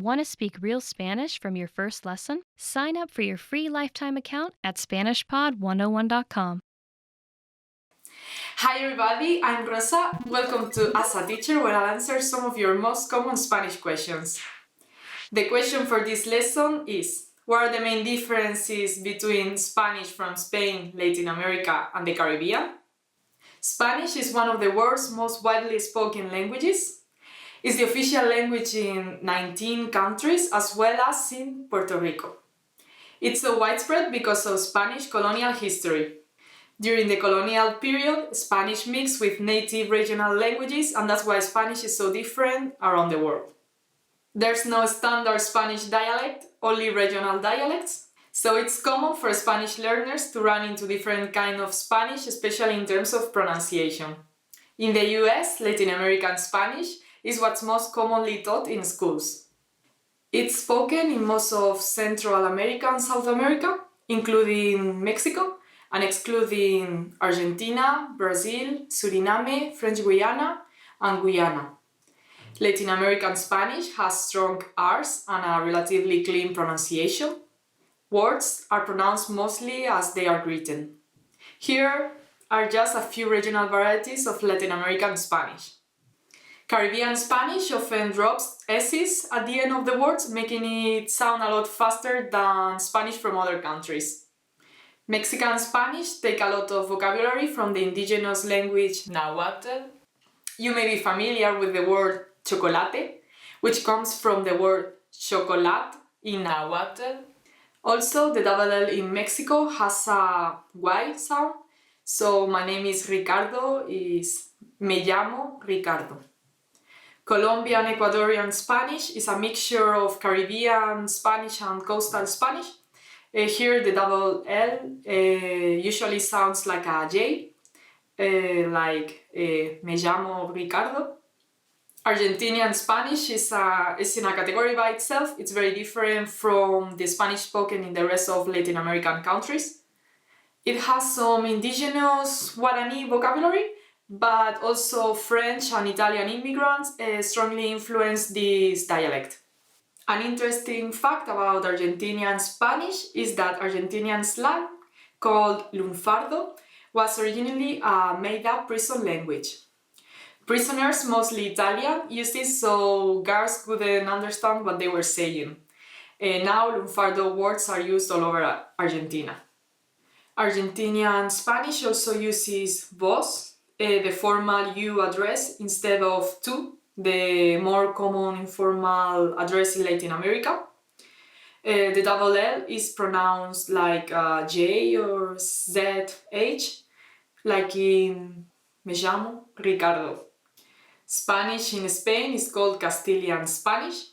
Want to speak real Spanish from your first lesson? Sign up for your free lifetime account at SpanishPod101.com. Hi everybody, I'm Rosa. Welcome to As a Teacher, where I'll answer some of your most common Spanish questions. The question for this lesson is: what are the main differences between Spanish from Spain, Latin America, and the Caribbean? Spanish is one of the world's most widely spoken languages. It's the official language in 19 countries as well as in Puerto Rico. It's so widespread because of Spanish colonial history. During the colonial period, Spanish mixed with native regional languages, and that's why Spanish is so different around the world. There's no standard Spanish dialect, only regional dialects. So it's common for Spanish learners to run into different kinds of Spanish, especially in terms of pronunciation. In the US, Latin American Spanish is what's most commonly taught in schools. It's spoken in most of Central America and South America, including Mexico, and excluding Argentina, Brazil, Suriname, French Guiana, and Guyana. Latin American Spanish has strong R's and a relatively clean pronunciation. Words are pronounced mostly as they are written. Here are just a few regional varieties of Latin American Spanish. Caribbean Spanish often drops S's at the end of the words, making it sound a lot faster than Spanish from other countries. Mexican Spanish take a lot of vocabulary from the indigenous language Nahuatl. You may be familiar with the word chocolate, which comes from the word chocolate in Nahuatl. Also, the double L in Mexico has a Y sound, so my name is Ricardo is me llamo Ricardo. Colombian Ecuadorian Spanish is a mixture of Caribbean Spanish and coastal Spanish. Here the double L usually sounds like a J, like me llamo Ricardo. Argentinian Spanish is in a category by itself. It's very different from the Spanish spoken in the rest of Latin American countries. It has some indigenous Guarani vocabulary, but also French and Italian immigrants strongly influence this dialect. An interesting fact about Argentinian Spanish is that Argentinian slang, called lunfardo, was originally a made-up prison language. Prisoners, mostly Italian, used it so guards couldn't understand what they were saying. Now lunfardo words are used all over Argentina. Argentinian Spanish also uses vos, the formal you address, instead of tú, the more common informal address in Latin America. The double L is pronounced like J or ZH, like in me llamo Ricardo. Spanish in Spain is called Castilian Spanish.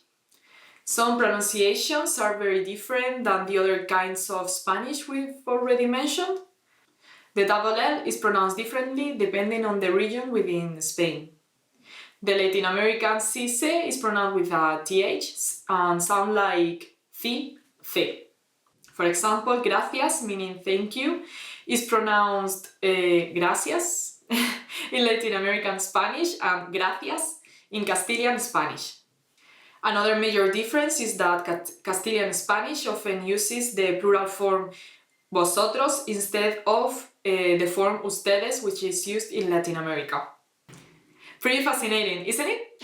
Some pronunciations are very different than the other kinds of Spanish we've already mentioned. The double L is pronounced differently depending on the region within Spain. The Latin American CC is pronounced with a TH and sound like thi. For example, gracias, meaning thank you, is pronounced gracias in Latin American Spanish and gracias in Castilian Spanish. Another major difference is that Castilian Spanish often uses the plural form vosotros instead of the form ustedes, which is used in Latin America. Pretty fascinating, isn't it?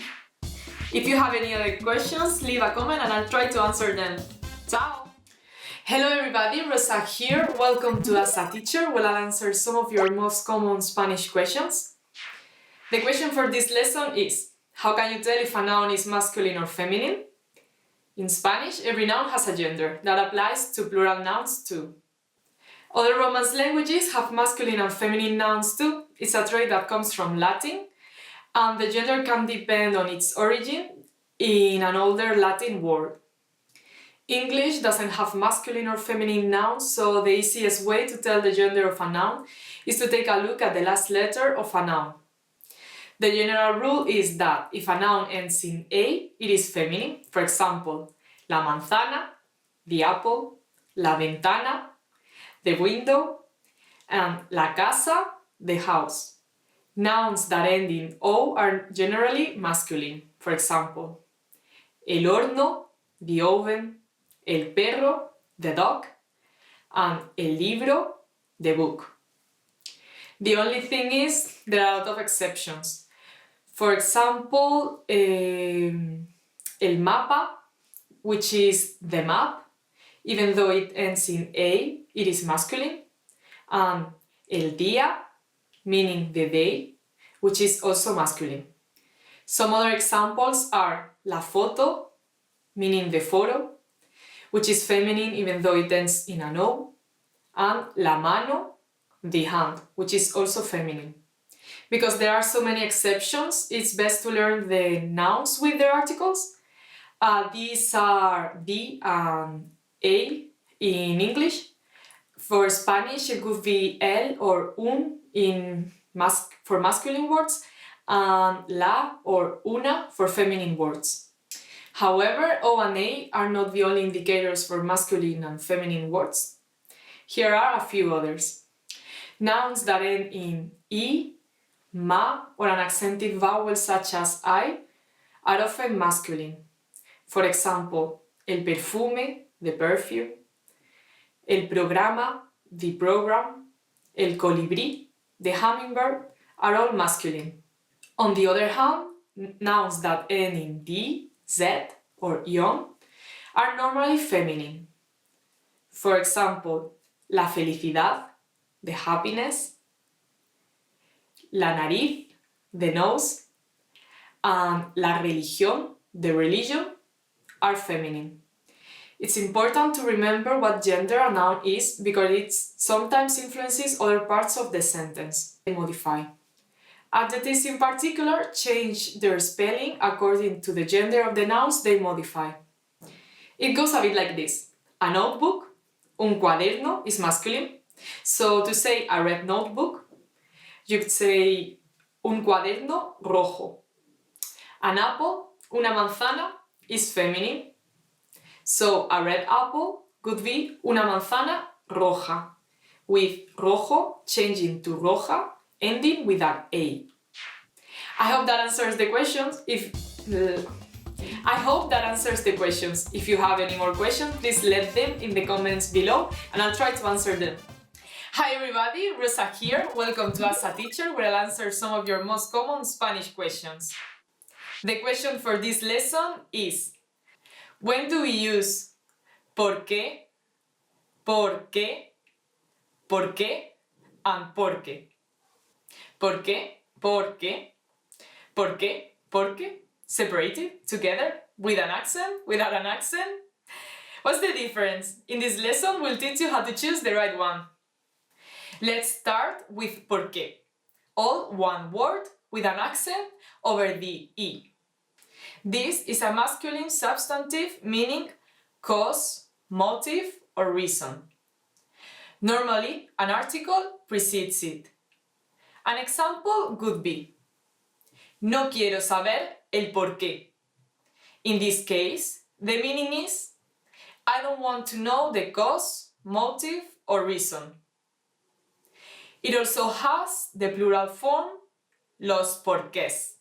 If you have any other questions, leave a comment and I'll try to answer them. Ciao! Hello everybody, Rosa here. Welcome to As a Teacher, where I'll answer some of your most common Spanish questions. The question for this lesson is: how can you tell if a noun is masculine or feminine? In Spanish, every noun has a gender. That applies to plural nouns too. Other Romance languages have masculine and feminine nouns too. It's a trait that comes from Latin, and the gender can depend on its origin in an older Latin word. English doesn't have masculine or feminine nouns, so the easiest way to tell the gender of a noun is to take a look at the last letter of a noun. The general rule is that if a noun ends in A, it is feminine. For example, la manzana, the apple, la ventana, the window, and la casa, the house. Nouns that end in O are generally masculine. For example, el horno, the oven, el perro, the dog, and el libro, the book. The only thing is, there are a lot of exceptions. For example, el mapa, which is the map, even though it ends in A, it is masculine. And el día, meaning the day, which is also masculine. Some other examples are la foto, meaning the photo, which is feminine even though it ends in an O, and la mano, the hand, which is also feminine. Because there are so many exceptions, it's best to learn the nouns with their articles. These are the and a in English. For Spanish, it could be el or un for masculine words, and la or una for feminine words. However, O and A are not the only indicators for masculine and feminine words. Here are a few others. Nouns that end in E, ma, or an accented vowel such as I are often masculine. For example, el perfume, the perfume, el programa, the program, el colibrí, the hummingbird, are all masculine. On the other hand, nouns that end in D, Z, or ion are normally feminine. For example, la felicidad, the happiness, la nariz, the nose, and la religión, the religion, are feminine. It's important to remember what gender a noun is because it sometimes influences other parts of the sentence. They modify. Adjectives in particular change their spelling according to the gender of the nouns they modify. It goes a bit like this. A notebook, un cuaderno, is masculine. So to say a red notebook, you could say un cuaderno rojo. An apple, una manzana, is feminine. So a red apple could be una manzana roja, with rojo changing to roja, ending with an A. I hope that answers the questions. If you have any more questions, please let them in the comments below and I'll try to answer them. Hi everybody, Rosa here. Welcome to As a Teacher, where I'll answer some of your most common Spanish questions. The question for this lesson is: when do we use porque, porque, porque, and porque? Porque, porque, porque, porque, separated, together, with an accent, without an accent? What's the difference? In this lesson, we'll teach you how to choose the right one. Let's start with porque, all one word with an accent over the E. This is a masculine substantive meaning cause, motive, or reason. Normally, an article precedes it. An example could be: no quiero saber el porqué. In this case, the meaning is: I don't want to know the cause, motive, or reason. It also has the plural form, los porqués.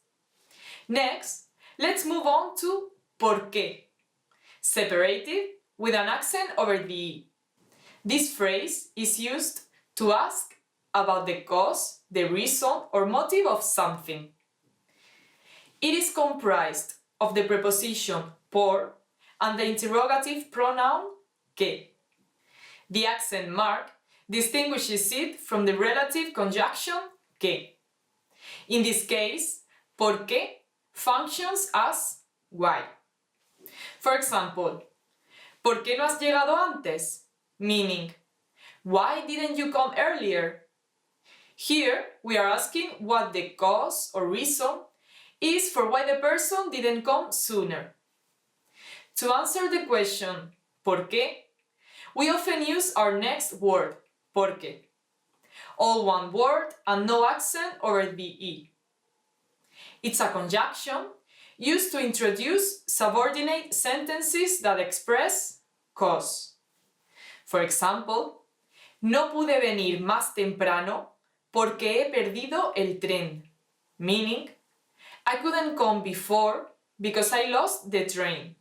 Next, let's move on to porque, separated with an accent over the E. This phrase is used to ask about the cause, the reason, or motive of something. It is comprised of the preposition por and the interrogative pronoun que. The accent mark distinguishes it from the relative conjunction que. In this case, porque functions as why. For example, ¿por qué no has llegado antes? Meaning, why didn't you come earlier? Here, we are asking what the cause or reason is for why the person didn't come sooner. To answer the question, ¿por qué?, we often use our next word, porque. All one word and no accent over the E. It's a conjunction used to introduce subordinate sentences that express cause. For example, no pude venir más temprano porque he perdido el tren. Meaning, I couldn't come before because I lost the train.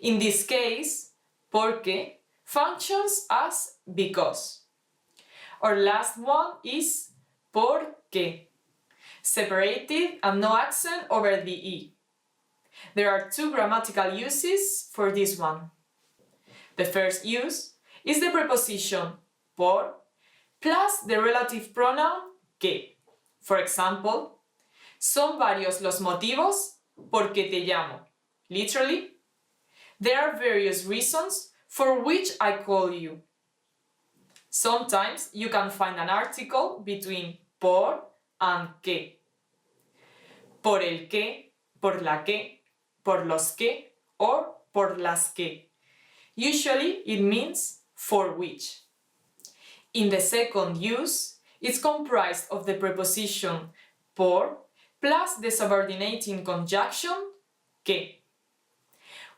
In this case, porque functions as because. Our last one is porque, separated and no accent over the E. There are two grammatical uses for this one. The first use is the preposition por plus the relative pronoun que. For example, son varios los motivos porque te llamo. Literally, there are various reasons for which I call you. Sometimes you can find an article between por and que. Por el que, por la que, por los que, or por las que. Usually it means for which. In the second use, it's comprised of the preposition por plus the subordinating conjunction que.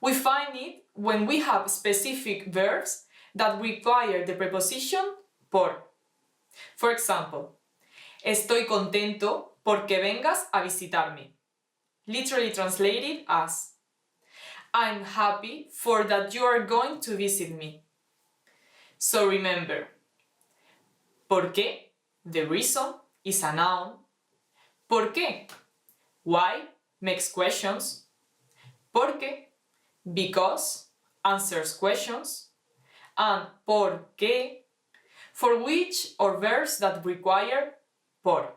We find it when we have specific verbs that require the preposition por. For example, estoy contento porque vengas a visitarme. Literally translated as I'm happy for that you are going to visit me. So remember, porque, the reason, is a noun. ¿Por qué? Why makes questions. Porque, because, answers questions. And por qué, for which or verbs that require por.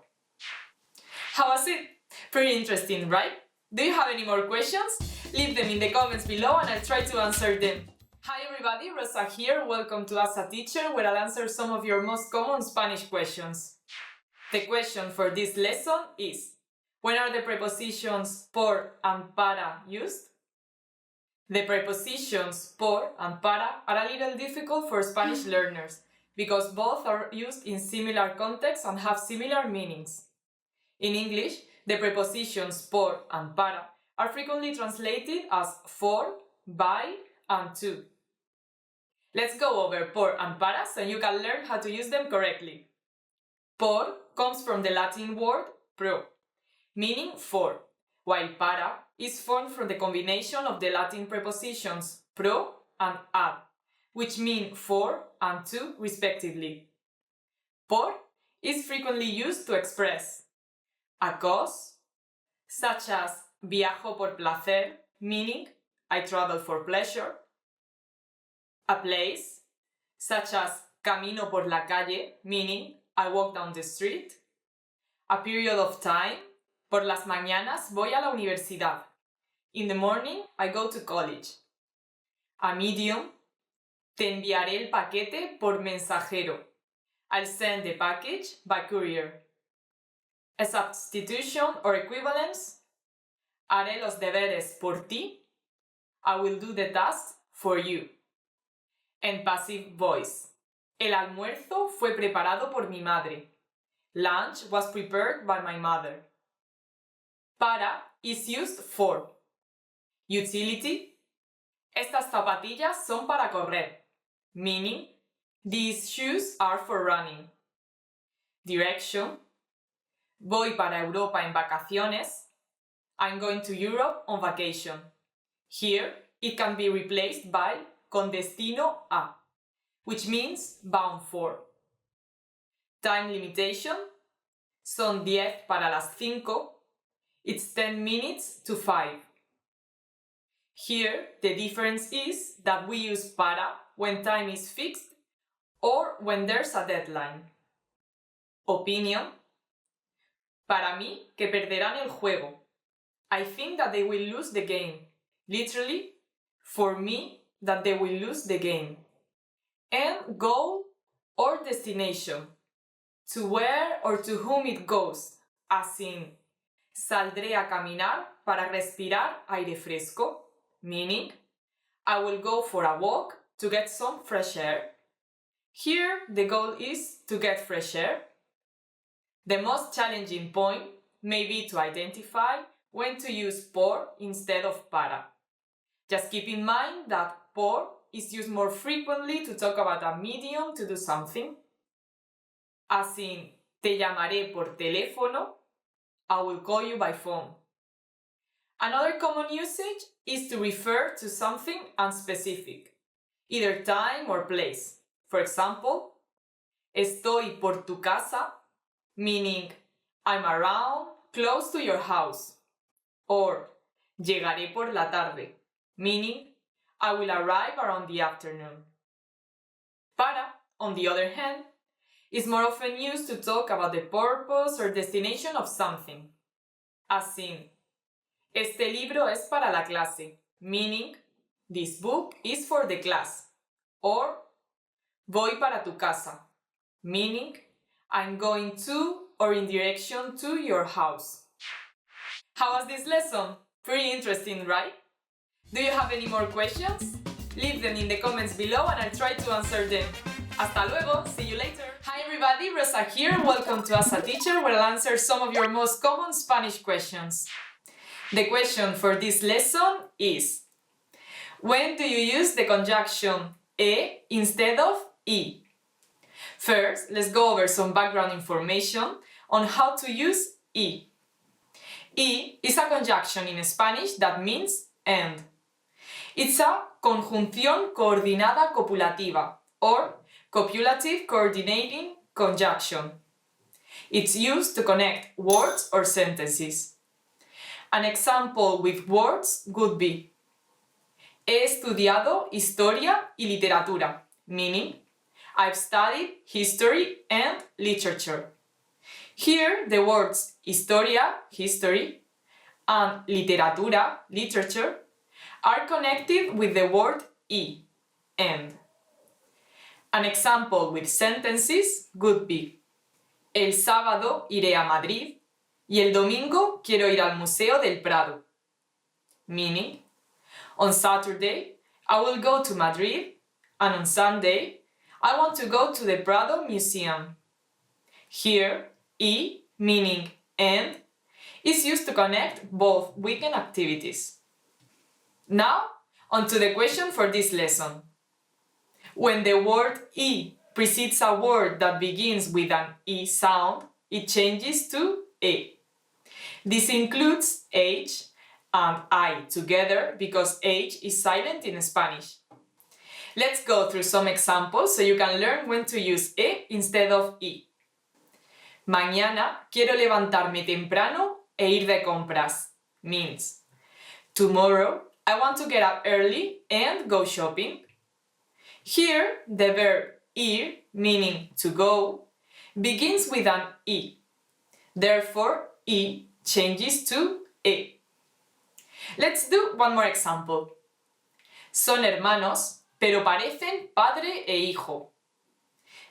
How was it? Pretty interesting, right? Do you have any more questions? Leave them in the comments below and I'll try to answer them. Hi everybody, Rosa here. Welcome to As a Teacher, where I'll answer some of your most common Spanish questions. The question for this lesson is: when are the prepositions por and para used? The prepositions por and para are a little difficult for Spanish learners because both are used in similar contexts and have similar meanings. In English, the prepositions por and para are frequently translated as for, by, and to. Let's go over por and para so you can learn how to use them correctly. Por comes from the Latin word pro, meaning for, while para is formed from the combination of the Latin prepositions pro and ad, which mean for and to respectively. Por is frequently used to express a cause, such as viajo por placer, meaning I travel for pleasure. A place, such as camino por la calle, meaning I walk down the street. A period of time, por las mañanas voy a la universidad. In the morning, I go to college. A medium, te enviaré el paquete por mensajero. I'll send the package by courier. A substitution or equivalence, haré los deberes por ti. I will do the tasks for you. And passive voice, el almuerzo fue preparado por mi madre. Lunch was prepared by my mother. Para is used for. Utility, estas zapatillas son para correr, meaning these shoes are for running. Direction, voy para Europa en vacaciones. I'm going to Europe on vacation. Here, it can be replaced by con destino a, which means bound for. Time limitation, son 10 para las 5. It's 10 minutes to 5. Here, the difference is that we use para when time is fixed or when there's a deadline. Opinion, para mí que perderán el juego. I think that they will lose the game. Literally, for me, that they will lose the game. And goal or destination, to where or to whom it goes, as in, saldré a caminar para respirar aire fresco, meaning, I will go for a walk to get some fresh air. Here, the goal is to get fresh air. The most challenging point may be to identify when to use por instead of para. Just keep in mind that por is used more frequently to talk about a medium to do something. As in, te llamaré por teléfono, I will call you by phone. Another common usage is to refer to something unspecific, either time or place. For example, estoy por tu casa, meaning I'm around, close to your house. Or llegaré por la tarde, meaning I will arrive around the afternoon. Para, on the other hand, is more often used to talk about the purpose or destination of something. As in, este libro es para la clase, meaning this book is for the class. Or voy para tu casa, meaning I'm going to or in direction to your house. How was this lesson? Pretty interesting, right? Do you have any more questions? Leave them in the comments below and I'll try to answer them. Hasta luego, see you later. Hi everybody, Rosa here. Welcome to As a Teacher, where I'll answer some of your most common Spanish questions. The question for this lesson is: when do you use the conjunction e instead of I? First, let's go over some background information on how to use I. I is a conjunction in Spanish that means and. It's a conjunción coordinada copulativa or copulative coordinating conjunction. It's used to connect words or sentences. An example with words would be: he estudiado historia y literatura, meaning I've studied history and literature. Here, the words historia, history, and literatura, literature, are connected with the word I, and. An example with sentences would be: el sábado iré a Madrid y el domingo quiero ir al Museo del Prado. Meaning, on Saturday I will go to Madrid and on Sunday I want to go to the Prado Museum. Here, I, meaning and, is used to connect both weekend activities. Now, on to the question for this lesson. When the word I precedes a word that begins with an I sound, it changes to E. This includes H and I together because H is silent in Spanish. Let's go through some examples so you can learn when to use E instead of I. Mañana quiero levantarme temprano e ir de compras means tomorrow I want to get up early and go shopping. Here, the verb ir, meaning to go, begins with an I. Therefore, I changes to E. Let's do one more example. Son hermanos, pero parecen padre e hijo.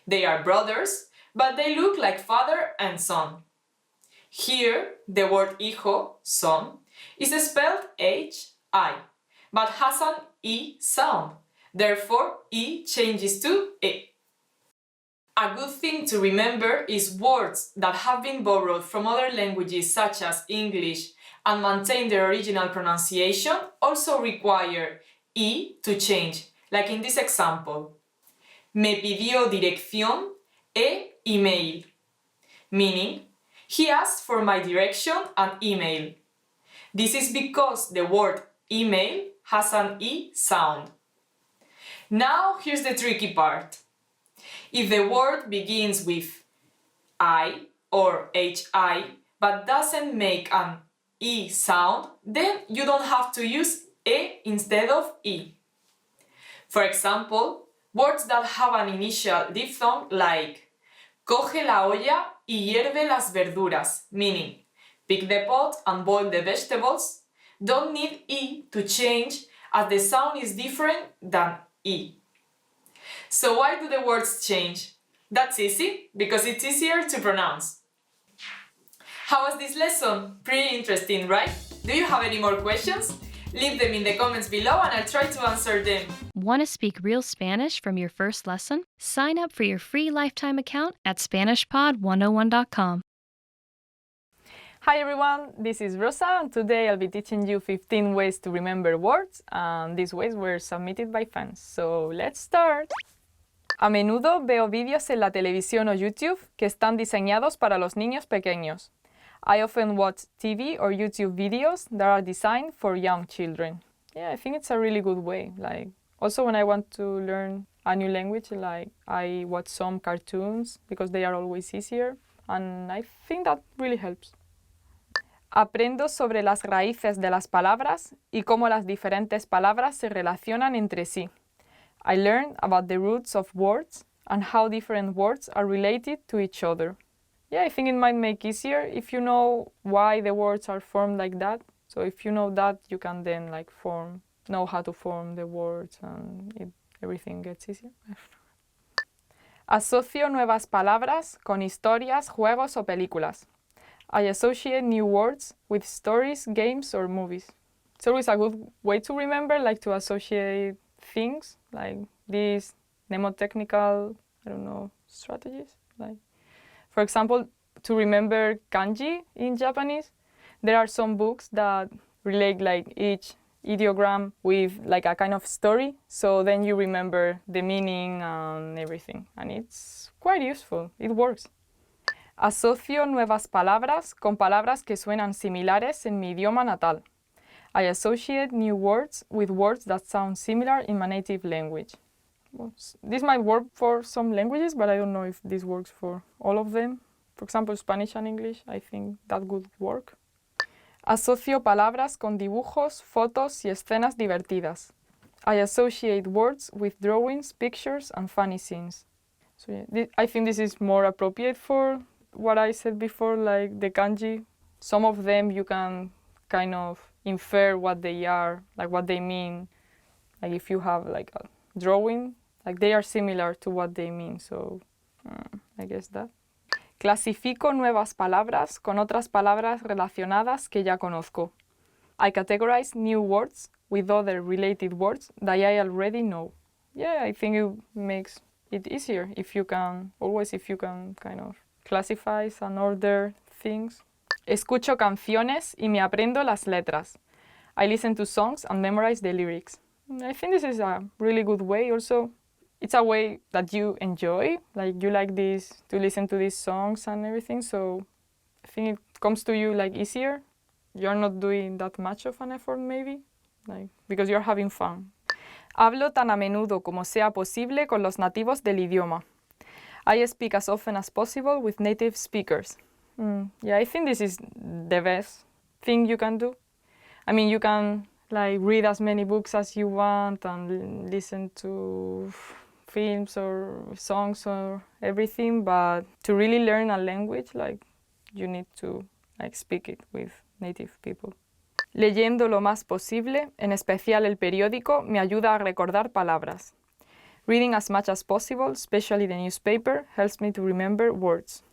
They are brothers, but they look like father and son. Here, the word hijo, son, is spelled H-I, but has an I sound. Therefore, I changes to E. A good thing to remember is words that have been borrowed from other languages such as English and maintain their original pronunciation also require I to change, like in this example. Me pidió dirección e email, meaning he asked for my direction and email. This is because the word email has an I sound. Now here's the tricky part. If the word begins with I or HI but doesn't make an I sound, then you don't have to use E instead of I. For example, words that have an initial diphthong like coge la olla y hierve las verduras, meaning pick the pot and boil the vegetables, don't need I to change as the sound is different than I. So why do the words change? That's easy, because it's easier to pronounce. How was this lesson? Pretty interesting, right? Do you have any more questions? Leave them in the comments below and I'll try to answer them. Want to speak real Spanish from your first lesson? Sign up for your free lifetime account at SpanishPod101.com. Hi everyone, this is Rosa and today I'll be teaching you 15 ways to remember words, and these ways were submitted by fans. So let's start! A menudo veo vídeos en la televisión o YouTube que están diseñados para los niños pequeños. I often watch TV or YouTube videos that are designed for young children. Yeah, I think it's a really good way. Like, also when I want to learn a new language, like I watch some cartoons because they are always easier, and I think that really helps. Aprendo sobre las raíces de las palabras y cómo las diferentes palabras se relacionan entre sí. I learn about the roots of words and how different words are related to each other. Yeah, I think it might make easier if you know why the words are formed like that. So if you know that, you can then like know how to form the words, and everything gets easier. Asocio nuevas palabras con historias, juegos o películas. I associate new words with stories, games, or movies. It's always a good way to remember, like to associate things, like these mnemotechnical, strategies. Like, for example, to remember kanji in Japanese, there are some books that relate like each ideogram with like a kind of story, so then you remember the meaning and everything, and it's quite useful. It works. Asocio nuevas palabras con palabras que suenan similares en mi idioma natal. I associate new words with words that sound similar in my native language. Well, this might work for some languages, but I don't know if this works for all of them. For example, Spanish and English, I think that would work. Asocio palabras con dibujos, fotos y escenas divertidas. I associate words with drawings, pictures, and funny scenes. So yeah, I think this is more appropriate for what I said before, like the kanji. Some of them you can kind of infer what they are, like what they mean. Like if you have like a drawing, like they are similar to what they mean. So I guess that. Clasifico nuevas palabras con otras palabras relacionadas que ya conozco. I categorize new words with other related words that I already know. Yeah, I think it makes it easier if you can kind of classify and order things. Escucho canciones y me aprendo las letras. I listen to songs and memorize the lyrics. I think this is a really good way. Also, it's a way that you enjoy. Like you like this to listen to these songs and everything. So I think it comes to you like easier. You're not doing that much of an effort maybe, like because you're having fun. Hablo tan a menudo como sea posible con los nativos del idioma. I speak as often as possible with native speakers. Yeah, I think this is the best thing you can do. I mean, you can like read as many books as you want and listen to films or songs or everything, but to really learn a language, like you need to like speak it with native people. Leyendo lo más posible, en especial el periódico, me ayuda a recordar palabras. Reading as much as possible, especially the newspaper, helps me to remember words.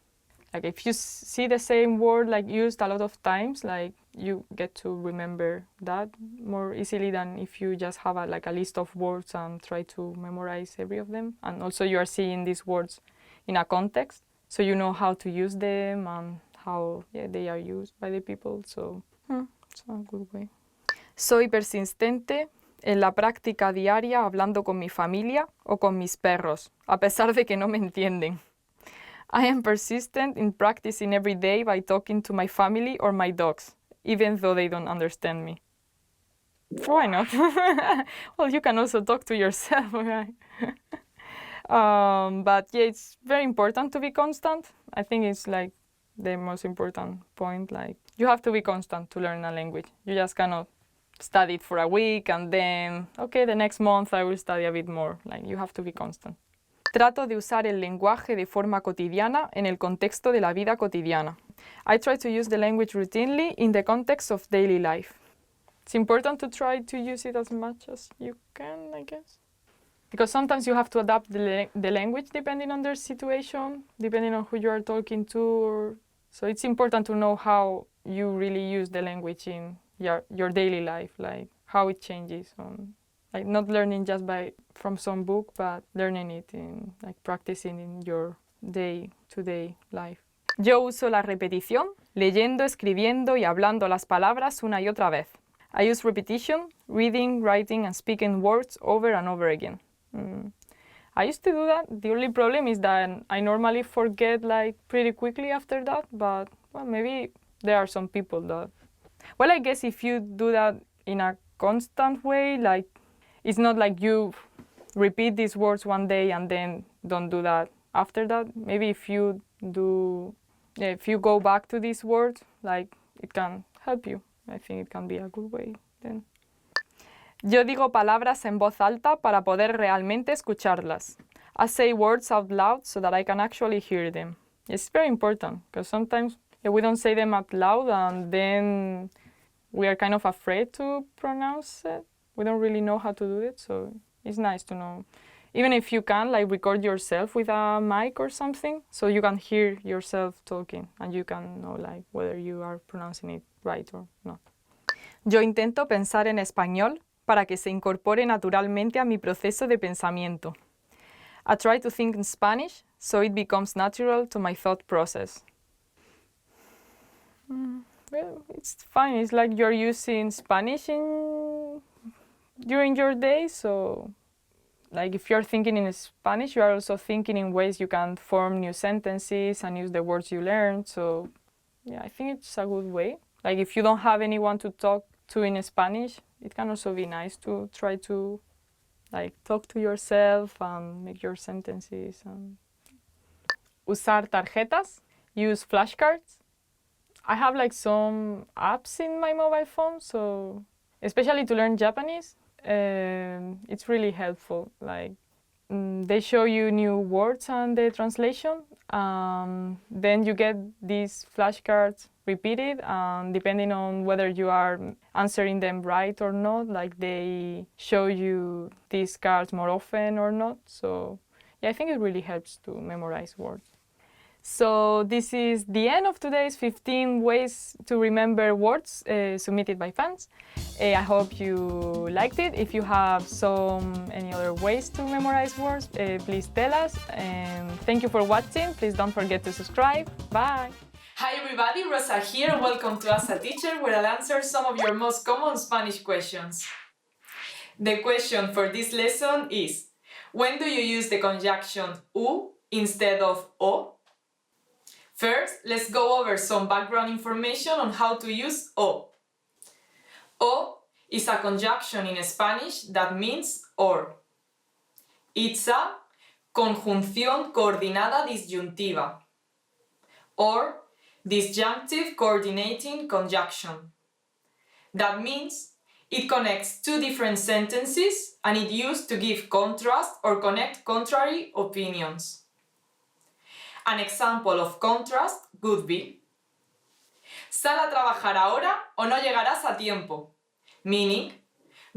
Like if you see the same word like used a lot of times, like you get to remember that more easily than if you just have a list of words and try to memorize every of them. And also you are seeing these words in a context, so you know how to use them and how they are used by the people. So it's a good way. Soy persistente en la práctica diaria hablando con mi familia o con mis perros, a pesar de que no me entienden. I am persistent in practicing every day by talking to my family or my dogs, even though they don't understand me. Why not? Well, you can also talk to yourself, right? But yeah, it's very important to be constant. I think it's like the most important point. Like you have to be constant to learn a language. You just cannot study it for a week and then, okay, the next month I will study a bit more. Like you have to be constant. Trato de usar el lenguaje de forma cotidiana en el contexto de la vida cotidiana. I try to use the language routinely in the context of daily life. It's important to try to use it as much as you can, I guess. Because sometimes you have to adapt the language depending on their situation, depending on who you are talking to. So it's important to know how you really use the language in your daily life, like how it changes. Like not learning just from some book, but learning it in like practicing in your day-to-day life. Yo uso la repetición, leyendo, escribiendo y hablando las palabras una y otra vez. I use repetition, reading, writing, and speaking words over and over again. I used to do that. The only problem is that I normally forget like pretty quickly after that, but well, maybe there are some people that, well, I guess if you do that in a constant way, like it's not like you repeat these words one day and then don't do that after that. Maybe if you go back to these words, like it can help you. I think it can be a good way then. Yo digo palabras en voz alta para poder realmente escucharlas. I say words out loud so that I can actually hear them. It's very important because sometimes we don't say them out loud and then we are kind of afraid to pronounce it. We don't really know how to do it, so it's nice to know. Even if you can, like record yourself with a mic or something, so you can hear yourself talking and you can know like whether you are pronouncing it right or not. Yo intento pensar en español para que se incorpore naturalmente a mi proceso de pensamiento. I try to think in Spanish so it becomes natural to my thought process. Well, it's fine. It's like you're using Spanish during your day, so like if you're thinking in Spanish, you are also thinking in ways you can form new sentences and use the words you learned. So yeah, I think it's a good way. Like if you don't have anyone to talk to in Spanish, it can also be nice to try to like talk to yourself and make your sentences. Usar tarjetas, use flashcards. I have like some apps in my mobile phone, so especially to learn Japanese, it's really helpful. Like they show you new words and the translation. Then you get these flashcards repeated, and depending on whether you are answering them right or not, like they show you these cards more often or not. So yeah, I think it really helps to memorize words. So this is the end of today's 15 ways to remember words submitted by fans. I hope you liked it. If you have any other ways to memorize words, please tell us. And thank you for watching. Please don't forget to subscribe. Bye. Hi everybody, Rosa here. Welcome to As a Teacher, where I'll answer some of your most common Spanish questions. The question for this lesson is, when do you use the conjunction u instead of o? First, let's go over some background information on how to use o. O is a conjunction in Spanish that means or. It's a conjunción coordinada disyuntiva, or disjunctive coordinating conjunction. That means it connects two different sentences and it used to give contrast or connect contrary opinions. An example of contrast would be: sal a trabajar ahora o no llegarás a tiempo, meaning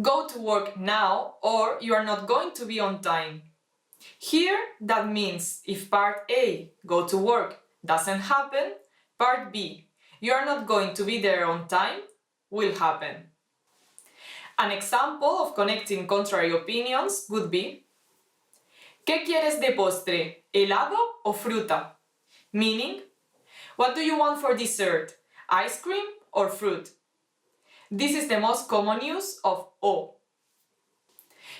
go to work now or you are not going to be on time. Here, that means if part A, go to work, doesn't happen, part B, you are not going to be there on time, will happen. An example of connecting contrary opinions would be: ¿qué quieres de postre? ¿Helado o fruta? Meaning, what do you want for dessert? Ice cream or fruit? This is the most common use of o.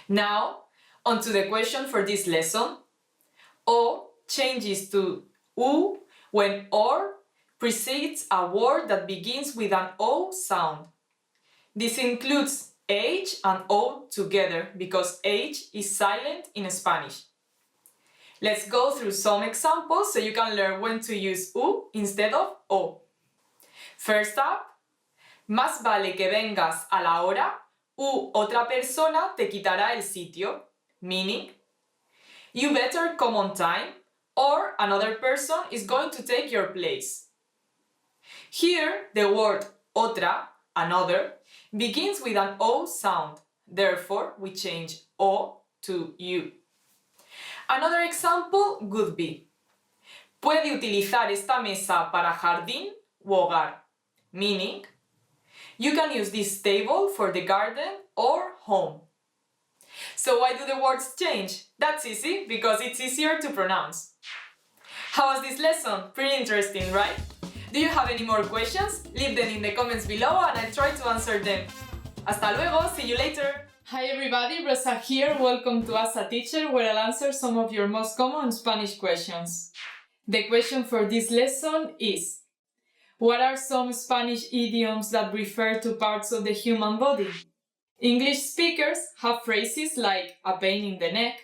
Now, on to the question for this lesson. O changes to u when or precedes a word that begins with an o sound. This includes H and O together because H is silent in Spanish. Let's go through some examples so you can learn when to use U instead of O. First up, más vale que vengas a la hora u otra persona te quitará el sitio, meaning you better come on time or another person is going to take your place. Here, the word otra, another, begins with an O sound, therefore we change O to U. Another example would be: puede utilizar esta mesa para jardín u hogar, meaning you can use this table for the garden or home. So why do the words change? That's easy, because it's easier to pronounce. How was this lesson? Pretty interesting, right? Do you have any more questions? Leave them in the comments below and I'll try to answer them. Hasta luego, see you later! Hi everybody, Rosa here. Welcome to As a Teacher, where I'll answer some of your most common Spanish questions. The question for this lesson is: What are some Spanish idioms that refer to parts of the human body? English speakers have phrases like a pain in the neck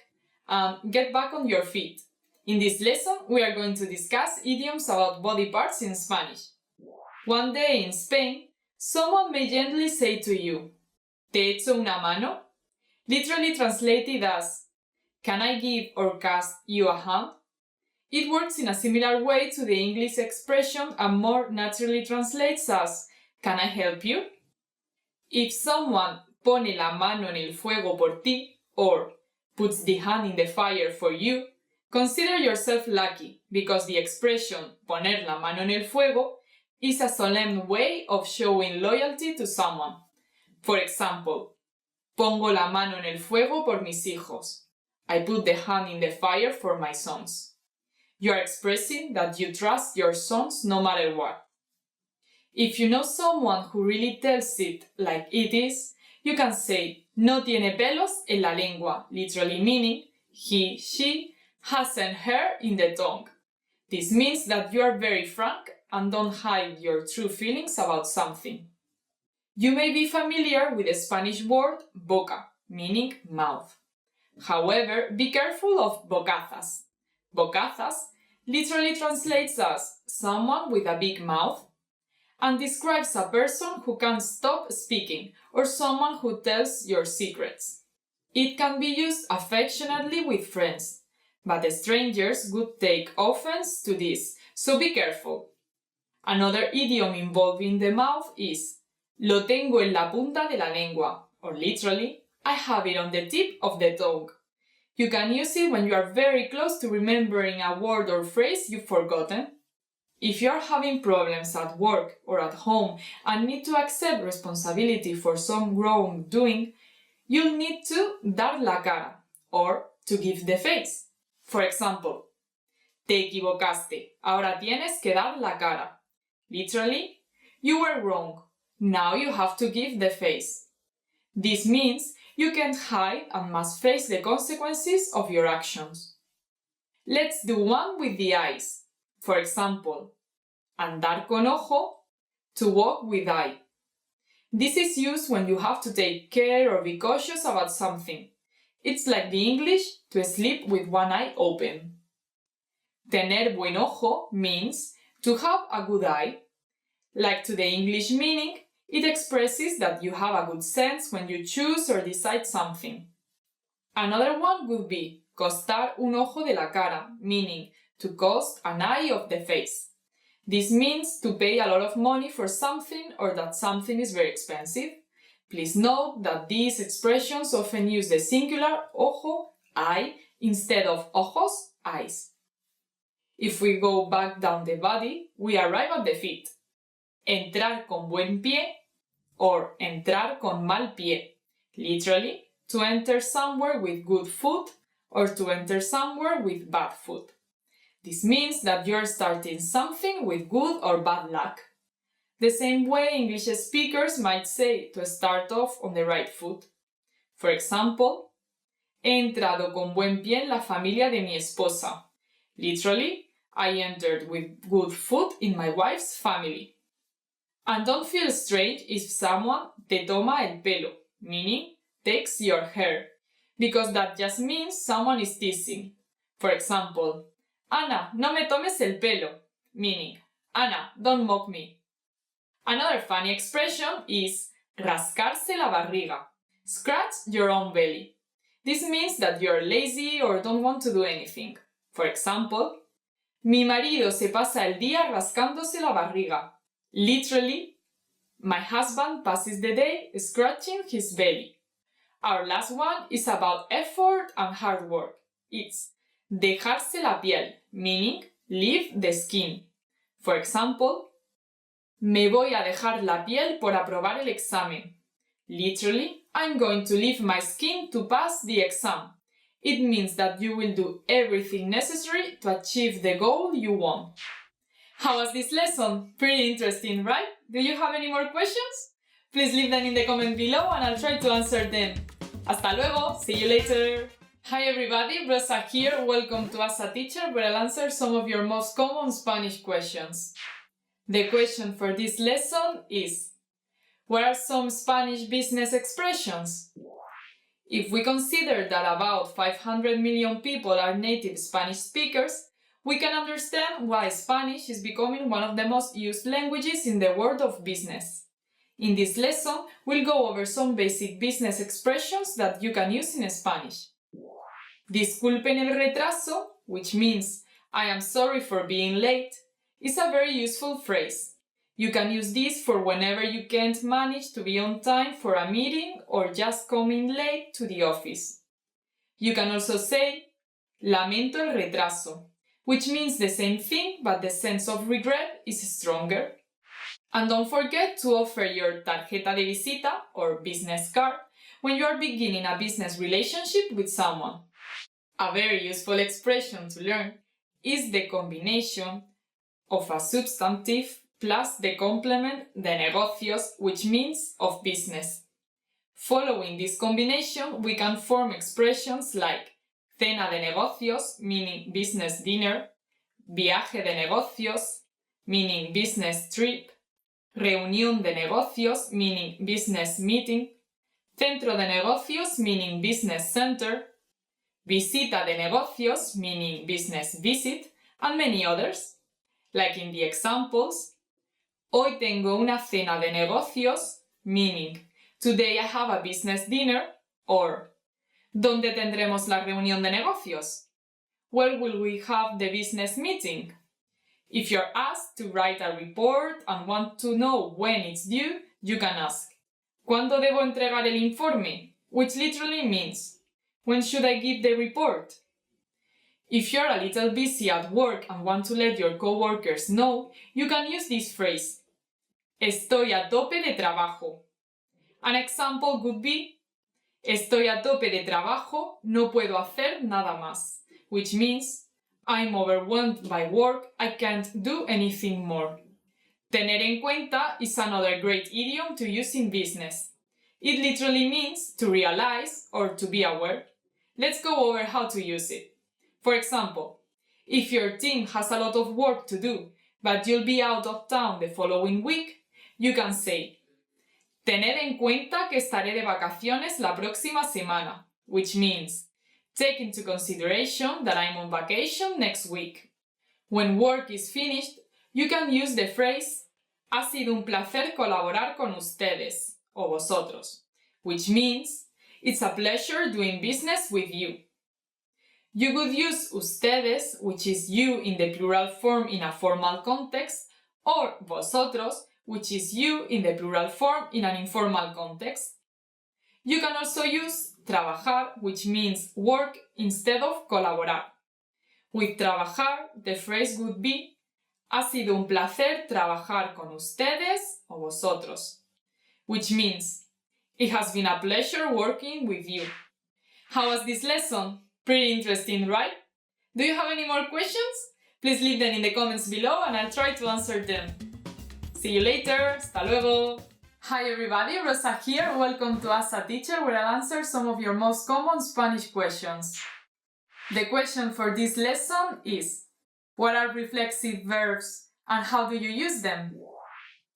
and get back on your feet. In this lesson, we are going to discuss idioms about body parts in Spanish. One day in Spain, someone may gently say to you, ¿Te echo una mano? Literally translated as, can I give or cast you a hand? It works in a similar way to the English expression and more naturally translates as, can I help you? If someone pone la mano en el fuego por ti, or puts the hand in the fire for you, consider yourself lucky, because the expression poner la mano en el fuego is a solemn way of showing loyalty to someone. For example, pongo la mano en el fuego por mis hijos. I put the hand in the fire for my sons. You are expressing that you trust your sons no matter what. If you know someone who really tells it like it is, you can say, no tiene pelos en la lengua, literally meaning, he, she, hasn't hair in the tongue. This means that you are very frank and don't hide your true feelings about something. You may be familiar with the Spanish word boca, meaning mouth. However, be careful of bocazas. Bocazas literally translates as someone with a big mouth and describes a person who can't stop speaking or someone who tells your secrets. It can be used affectionately with friends, but strangers would take offense to this, so be careful. Another idiom involving the mouth is lo tengo en la punta de la lengua, or literally, I have it on the tip of the tongue. You can use it when you are very close to remembering a word or phrase you've forgotten. If you are having problems at work or at home and need to accept responsibility for some wrongdoing, you'll need to dar la cara, or to give the face. For example, te equivocaste, ahora tienes que dar la cara. Literally, you were wrong, now you have to give the face. This means you can't hide and must face the consequences of your actions. Let's do one with the eyes. For example, andar con ojo, to walk with eye. This is used when you have to take care or be cautious about something. It's like the English to sleep with one eye open. Tener buen ojo means to have a good eye. Like to the English meaning, it expresses that you have a good sense when you choose or decide something. Another one would be costar un ojo de la cara, meaning to cost an eye of the face. This means to pay a lot of money for something or that something is very expensive. Please note that these expressions often use the singular ojo, eye, instead of ojos, eyes. If we go back down the body, we arrive at the feet. Entrar con buen pie or entrar con mal pie. Literally, to enter somewhere with good foot or to enter somewhere with bad foot. This means that you're starting something with good or bad luck. The same way English speakers might say to start off on the right foot. For example, he entrado con buen pie en la familia de mi esposa. Literally, I entered with good foot in my wife's family. And don't feel strange if someone te toma el pelo, meaning takes your hair, because that just means someone is teasing. For example, Ana, no me tomes el pelo, meaning, Ana, don't mock me. Another funny expression is rascarse la barriga, scratch your own belly. This means that you're lazy or don't want to do anything. For example, mi marido se pasa el día rascándose la barriga. Literally, my husband passes the day scratching his belly. Our last one is about effort and hard work. It's dejarse la piel, meaning leave the skin. For example, me voy a dejar la piel por aprobar el examen. Literally, I'm going to leave my skin to pass the exam. It means that you will do everything necessary to achieve the goal you want. How was this lesson? Pretty interesting, right? Do you have any more questions? Please leave them in the comment below and I'll try to answer them. Hasta luego! See you later! Hi everybody, Rosa here. Welcome to As a Teacher, where I'll answer some of your most common Spanish questions. The question for this lesson is, what are some Spanish business expressions? If we consider that about 500 million people are native Spanish speakers, we can understand why Spanish is becoming one of the most used languages in the world of business. In this lesson, we'll go over some basic business expressions that you can use in Spanish. Disculpen el retraso, which means I am sorry for being late, is a very useful phrase. You can use this for whenever you can't manage to be on time for a meeting or just coming late to the office. You can also say, lamento el retraso, which means the same thing but the sense of regret is stronger. And don't forget to offer your tarjeta de visita or business card when you are beginning a business relationship with someone. A very useful expression to learn is the combination of a substantive plus the complement de negocios, which means of business. Following this combination, we can form expressions like cena de negocios, meaning business dinner, viaje de negocios, meaning business trip, reunión de negocios, meaning business meeting, centro de negocios, meaning business center, visita de negocios, meaning business visit, and many others. Like in the examples, hoy tengo una cena de negocios, meaning today I have a business dinner, or ¿dónde tendremos la reunión de negocios? Where will we have the business meeting? If you're asked to write a report and want to know when it's due, you can ask, ¿Cuándo debo entregar el informe? Which literally means, when should I give the report? If you're a little busy at work and want to let your coworkers know, you can use this phrase, Estoy a tope de trabajo. An example could be, Estoy a tope de trabajo, no puedo hacer nada más, which means, I'm overwhelmed by work, I can't do anything more. Tener en cuenta is another great idiom to use in business. It literally means to realize or to be aware. Let's go over how to use it. For example, if your team has a lot of work to do, but you'll be out of town the following week, you can say, Tened en cuenta que estaré de vacaciones la próxima semana, which means, take into consideration that I'm on vacation next week. When work is finished, you can use the phrase, Ha sido un placer colaborar con ustedes, o vosotros, which means, it's a pleasure doing business with you. You could use ustedes, which is you in the plural form in a formal context, or vosotros, which is you in the plural form in an informal context. You can also use trabajar, which means work, instead of colaborar. With trabajar, the phrase would be, Ha sido un placer trabajar con ustedes o vosotros, which means, it has been a pleasure working with you. How was this lesson? Pretty interesting, right? Do you have any more questions? Please leave them in the comments below and I'll try to answer them. See you later. Hasta luego. Hi everybody, Rosa here. Welcome to Ask a Teacher, where I'll answer some of your most common Spanish questions. The question for this lesson is, what are reflexive verbs and how do you use them?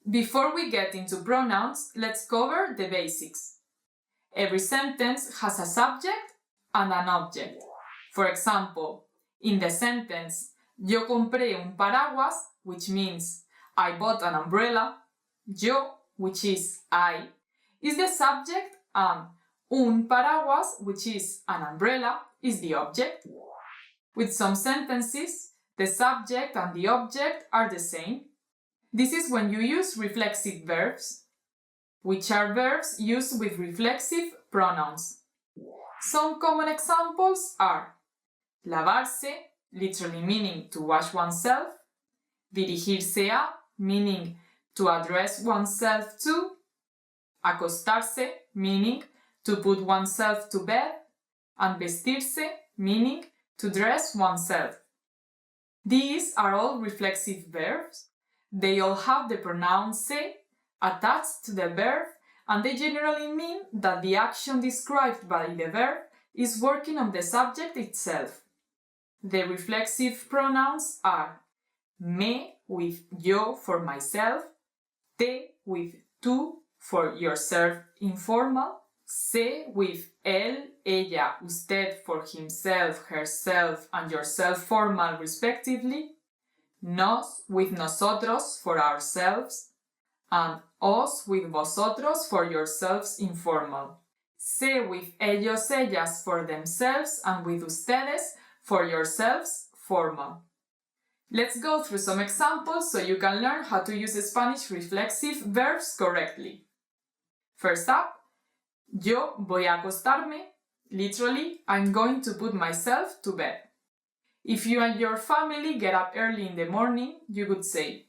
Before we get into pronouns, let's cover the basics. Every sentence has a subject and an object. For example, in the sentence, yo compré un paraguas, which means I bought an umbrella, yo, which is I, is the subject and un paraguas, which is an umbrella, is the object. With some sentences, the subject and the object are the same. This is when you use reflexive verbs, which are verbs used with reflexive pronouns. Some common examples are lavarse, literally meaning to wash oneself, dirigirse a, meaning to address oneself to, acostarse, meaning to put oneself to bed, and vestirse, meaning to dress oneself. These are all reflexive verbs. They all have the pronoun se attached to the verb, and they generally mean that the action described by the verb is working on the subject itself. The reflexive pronouns are me, with yo for myself, te with tú for yourself informal, se with él, ella, usted for himself, herself, and yourself formal respectively, nos with nosotros for ourselves, and os with vosotros for yourselves informal. Se with ellos, ellas for themselves, and with ustedes for yourselves formal. Let's go through some examples so you can learn how to use Spanish reflexive verbs correctly. First up, yo voy a acostarme. Literally, I'm going to put myself to bed. If you and your family get up early in the morning, you could say,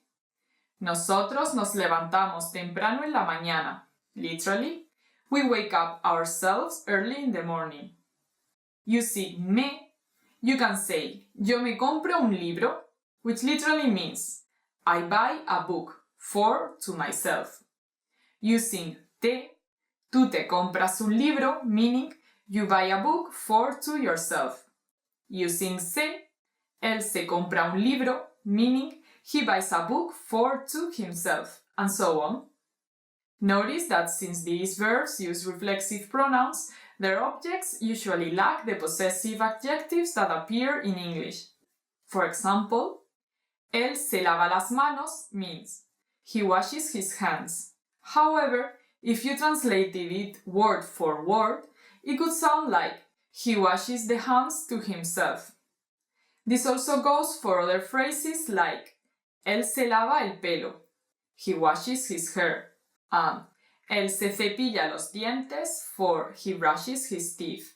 nosotros nos levantamos temprano en la mañana. Literally, we wake up ourselves early in the morning. Using me, you can say, yo me compro un libro, which literally means, I buy a book for to myself. Using te, tú te compras un libro, meaning you buy a book for to yourself. Using se, él se compra un libro, meaning he buys a book for to himself, and so on. Notice that since these verbs use reflexive pronouns, their objects usually lack the possessive adjectives that appear in English. For example, él se lava las manos means he washes his hands. However, if you translated it word for word, it could sound like he washes the hands to himself. This also goes for other phrases like él se lava el pelo, he washes his hair, and él se cepilla los dientes for he brushes his teeth.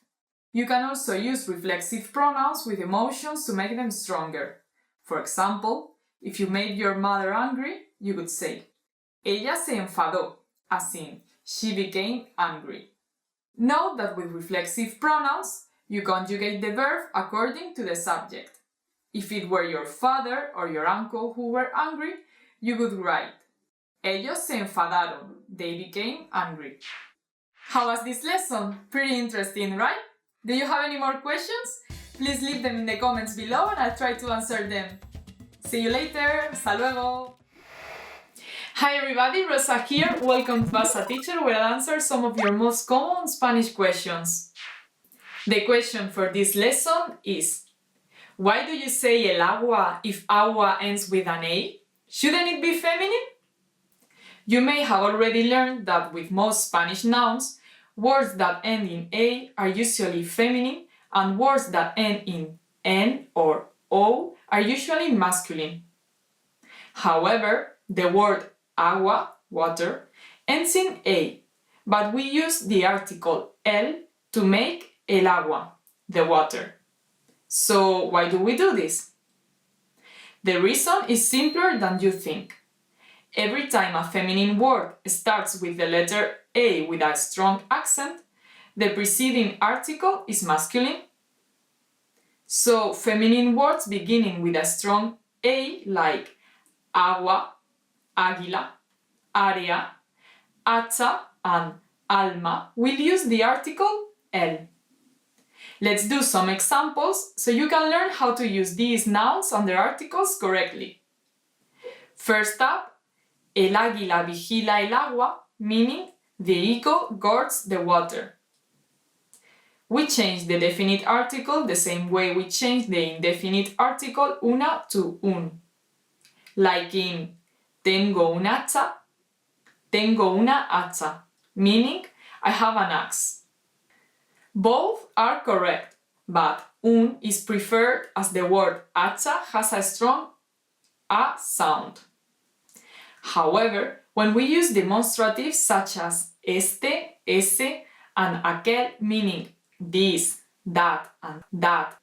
You can also use reflexive pronouns with emotions to make them stronger. For example, if you made your mother angry, you could say ella se enfadó, as in she became angry. Note that with reflexive pronouns, you conjugate the verb according to the subject. If it were your father or your uncle who were angry, you would write ellos se enfadaron, they became angry. How was this lesson? Pretty interesting, right? Do you have any more questions? Please leave them in the comments below and I'll try to answer them. See you later, hasta luego! Hi everybody, Rosa here. Welcome to Asa Teacher, where I'll answer some of your most common Spanish questions. The question for this lesson is, why do you say el agua if agua ends with an A? Shouldn't it be feminine? You may have already learned that with most Spanish nouns, words that end in A are usually feminine and words that end in N or O are usually masculine. However, the word agua, water, ends in A, but we use the article el to make el agua, the water. So why do we do this? The reason is simpler than you think. Every time a feminine word starts with the letter A with a strong accent, the preceding article is masculine. So feminine words beginning with a strong A like agua, águila, área, hacha, and alma will use the article el. Let's do some examples so you can learn how to use these nouns and their articles correctly. First up, el águila vigila el agua, meaning the eagle guards the water. We change the definite article the same way we change the indefinite article una to un. Like in tengo un hacha, tengo una hacha, meaning I have an axe. Both are correct, but un is preferred as the word hacha has a strong a sound. However, when we use demonstratives such as este, ese, and aquel, meaning this, that, and that,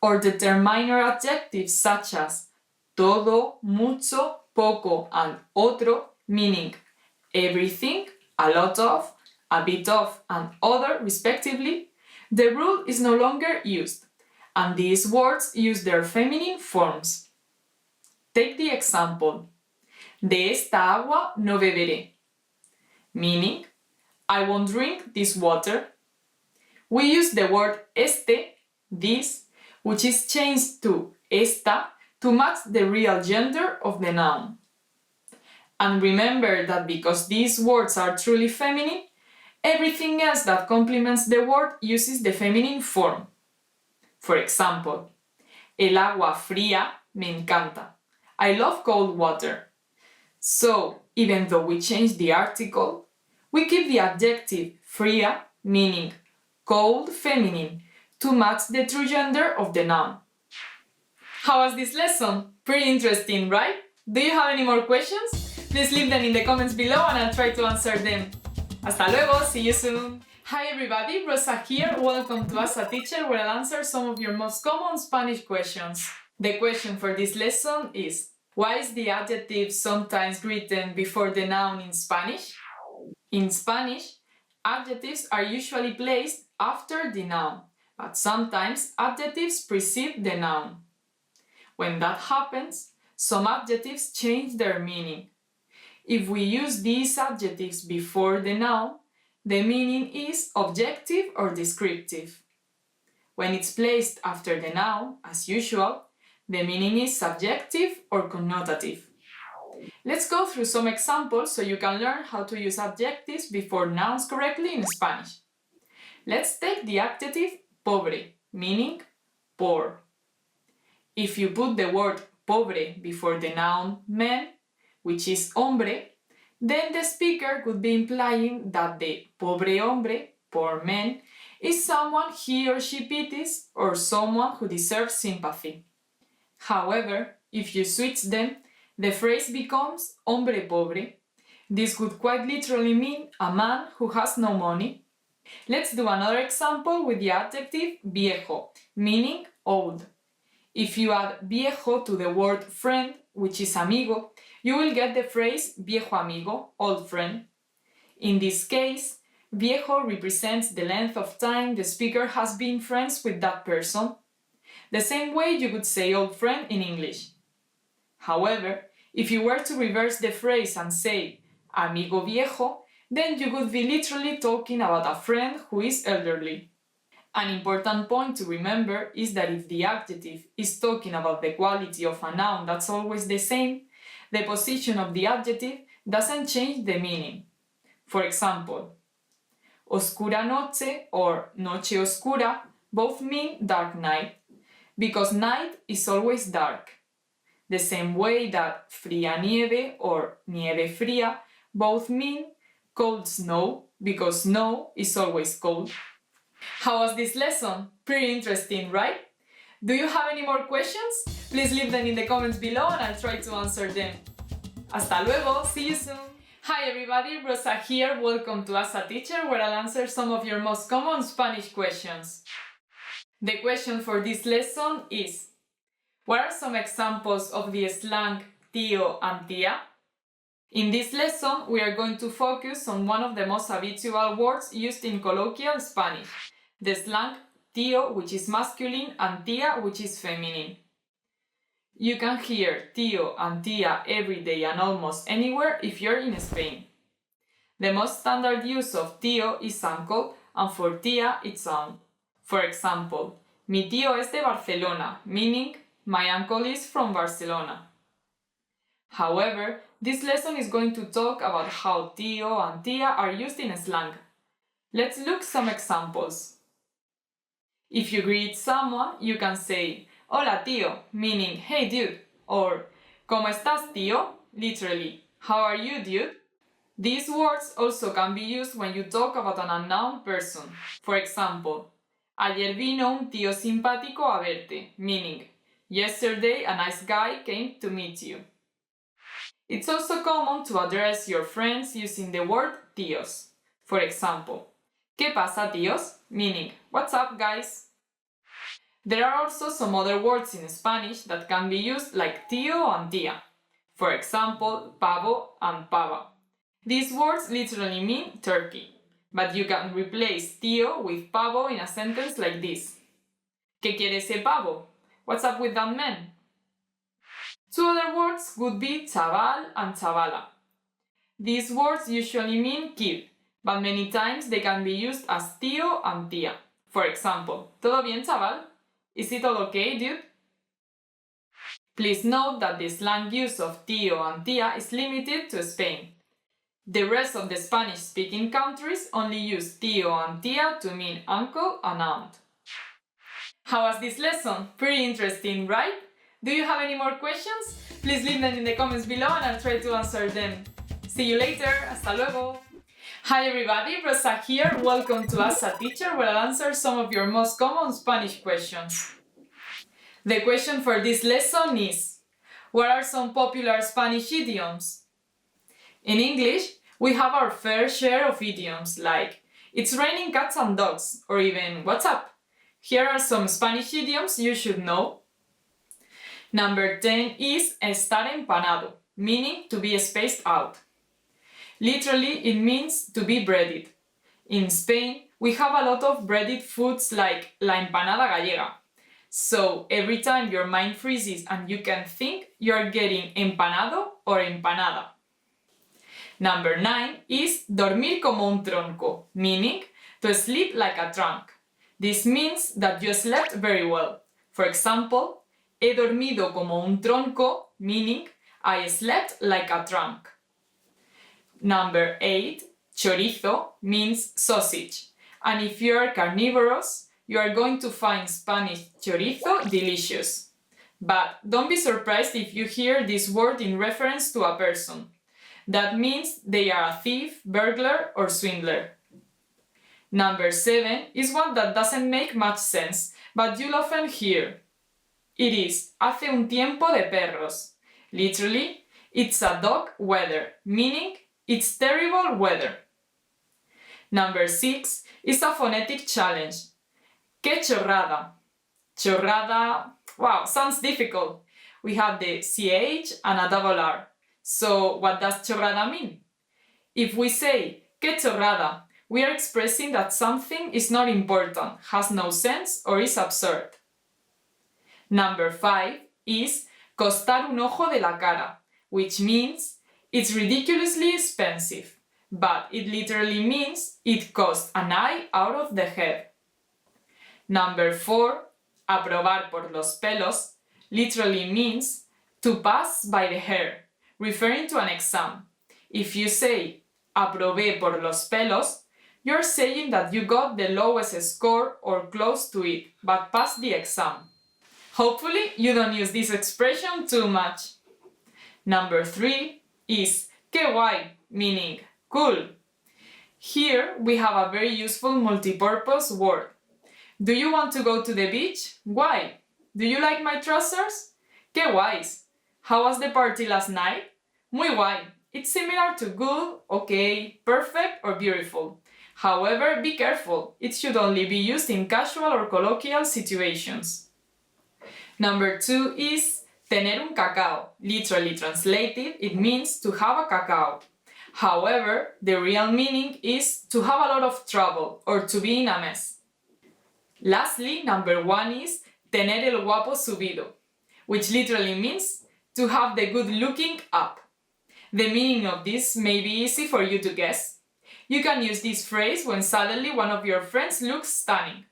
or determiner adjectives such as todo, mucho, poco, and otro, meaning everything, a lot of, a bit of, and other, respectively, the rule is no longer used, and these words use their feminine forms. Take the example, de esta agua no beberé, meaning I won't drink this water. We use the word este, this, which is changed to esta to match the real gender of the noun. And remember that because these words are truly feminine, everything else that complements the word uses the feminine form. For example, el agua fría me encanta. I love cold water. So, even though we change the article, we keep the adjective fría, meaning cold feminine, to match the true gender of the noun. How was this lesson? Pretty interesting, right? Do you have any more questions? Please leave them in the comments below and I'll try to answer them. Hasta luego, see you soon! Hi everybody, Rosa here, welcome to As a Teacher, where I'll answer some of your most common Spanish questions. The question for this lesson is: why is the adjective sometimes written before the noun in Spanish? In Spanish, adjectives are usually placed after the noun, but sometimes adjectives precede the noun. When that happens, some adjectives change their meaning. If we use these adjectives before the noun, the meaning is objective or descriptive. When it's placed after the noun, as usual, the meaning is subjective or connotative. Let's go through some examples so you can learn how to use adjectives before nouns correctly in Spanish. Let's take the adjective pobre, meaning poor. If you put the word pobre before the noun man, which is hombre, then the speaker could be implying that the pobre hombre, poor man, is someone he or she pities or someone who deserves sympathy. However, if you switch them, the phrase becomes hombre pobre. This would quite literally mean a man who has no money. Let's do another example with the adjective viejo, meaning old. If you add viejo to the word friend, which is amigo, you will get the phrase viejo amigo, old friend. In this case, viejo represents the length of time the speaker has been friends with that person. The same way you would say old friend in English. However, if you were to reverse the phrase and say amigo viejo, then you would be literally talking about a friend who is elderly. An important point to remember is that if the adjective is talking about the quality of a noun that's always the same, the position of the adjective doesn't change the meaning. For example, oscura noche or noche oscura both mean dark night, because night is always dark. The same way that fría nieve or nieve fría both mean cold snow, because snow is always cold. How was this lesson? Pretty interesting, right? Do you have any more questions? Please leave them in the comments below and I'll try to answer them. Hasta luego, see you soon! Hi everybody, Rosa here, welcome to As a Teacher, where I'll answer some of your most common Spanish questions. The question for this lesson is: what are some examples of the slang tío and tía? In this lesson, we are going to focus on one of the most habitual words used in colloquial Spanish, the slang tío, which is masculine, and tía, which is feminine. You can hear tío and tía every day and almost anywhere if you're in Spain. The most standard use of tío is uncle, and for tía it's aunt. For example, mi tío es de Barcelona, meaning my uncle is from Barcelona. However, this lesson is going to talk about how tío and tía are used in slang. Let's look some examples. If you greet someone, you can say hola tío, meaning hey dude, or ¿cómo estás tío? Literally, how are you dude? These words also can be used when you talk about an unknown person. For example, ayer vino un tío simpático a verte, meaning yesterday a nice guy came to meet you. It's also common to address your friends using the word tíos. For example, ¿qué pasa tíos? Meaning, what's up guys? There are also some other words in Spanish that can be used like tío and tía. For example, pavo and pava. These words literally mean turkey, but you can replace tío with pavo in a sentence like this. ¿Qué quiere ese pavo? What's up with that man? Two other words would be chaval and chavala. These words usually mean kid, but many times they can be used as tío and tía. For example, ¿todo bien chaval? Is it all okay, dude? Please note that the slang use of tío and tía is limited to Spain. The rest of the Spanish-speaking countries only use tío and tía to mean uncle and aunt. How was this lesson? Pretty interesting, right? Do you have any more questions? Please leave them in the comments below and I'll try to answer them. See you later. Hasta luego. Hi everybody, Rosa here. Welcome to As a Teacher, where I'll answer some of your most common Spanish questions. The question for this lesson is: what are some popular Spanish idioms? In English, we have our fair share of idioms like "It's raining cats and dogs" or even "What's up?" Here are some Spanish idioms you should know. Number 10 is estar empanado, meaning to be spaced out. Literally, it means to be breaded. In Spain, we have a lot of breaded foods like la empanada gallega. So every time your mind freezes and you can think, you're getting empanado or empanada. Number 9 is dormir como un tronco, meaning to sleep like a trunk. This means that you slept very well. For example, he dormido como un tronco, meaning I slept like a trunk. Number 8, chorizo, means sausage. And if you are carnivorous, you are going to find Spanish chorizo delicious. But don't be surprised if you hear this word in reference to a person. That means they are a thief, burglar, or swindler. Number 7 is one that doesn't make much sense, but you'll often hear. It is hace un tiempo de perros. Literally, it's a dog weather, meaning it's terrible weather. Number 6 is a phonetic challenge. Que chorrada. Chorrada, wow, sounds difficult. We have the CH and a double R. So what does chorrada mean? If we say que chorrada, we are expressing that something is not important, has no sense, or is absurd. Number 5 is costar un ojo de la cara, which means it's ridiculously expensive, but it literally means it costs an eye out of the head. Number 4, aprobar por los pelos, literally means to pass by the hair, referring to an exam. If you say aprobé por los pelos, you're saying that you got the lowest score or close to it, but passed the exam. Hopefully, you don't use this expression too much. Number 3 is que guay, meaning cool. Here we have a very useful multipurpose word. Do you want to go to the beach? Why? Do you like my trousers? Que guays. How was the party last night? Muy guay. It's similar to good, okay, perfect, or beautiful. However, be careful. It should only be used in casual or colloquial situations. Number 2 is tener un cacao. Literally translated, it means to have a cacao. However, the real meaning is to have a lot of trouble or to be in a mess. Lastly, number 1 is tener el guapo subido, which literally means to have the good looking up. The meaning of this may be easy for you to guess. You can use this phrase when suddenly one of your friends looks stunning.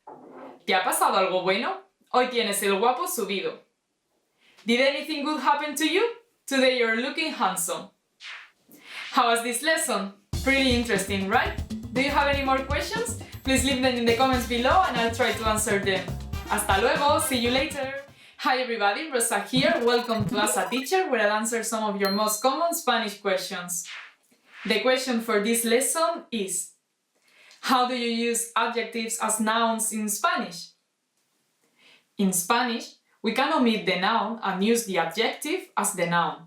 ¿Te ha pasado algo bueno? Hoy tienes el guapo subido. Did anything good happen to you? Today you're looking handsome. How was this lesson? Pretty interesting, right? Do you have any more questions? Please leave them in the comments below and I'll try to answer them. Hasta luego, see you later! Hi everybody, Rosa here. Welcome to As a Teacher, where I'll answer some of your most common Spanish questions. The question for this lesson is: how do you use adjectives as nouns in Spanish? In Spanish, we can omit the noun and use the adjective as the noun.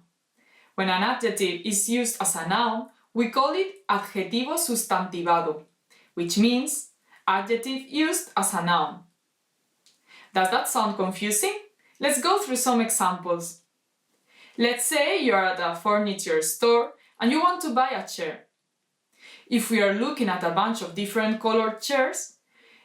When an adjective is used as a noun, we call it adjetivo sustantivado, which means adjective used as a noun. Does that sound confusing? Let's go through some examples. Let's say you are at a furniture store and you want to buy a chair. If we are looking at a bunch of different colored chairs,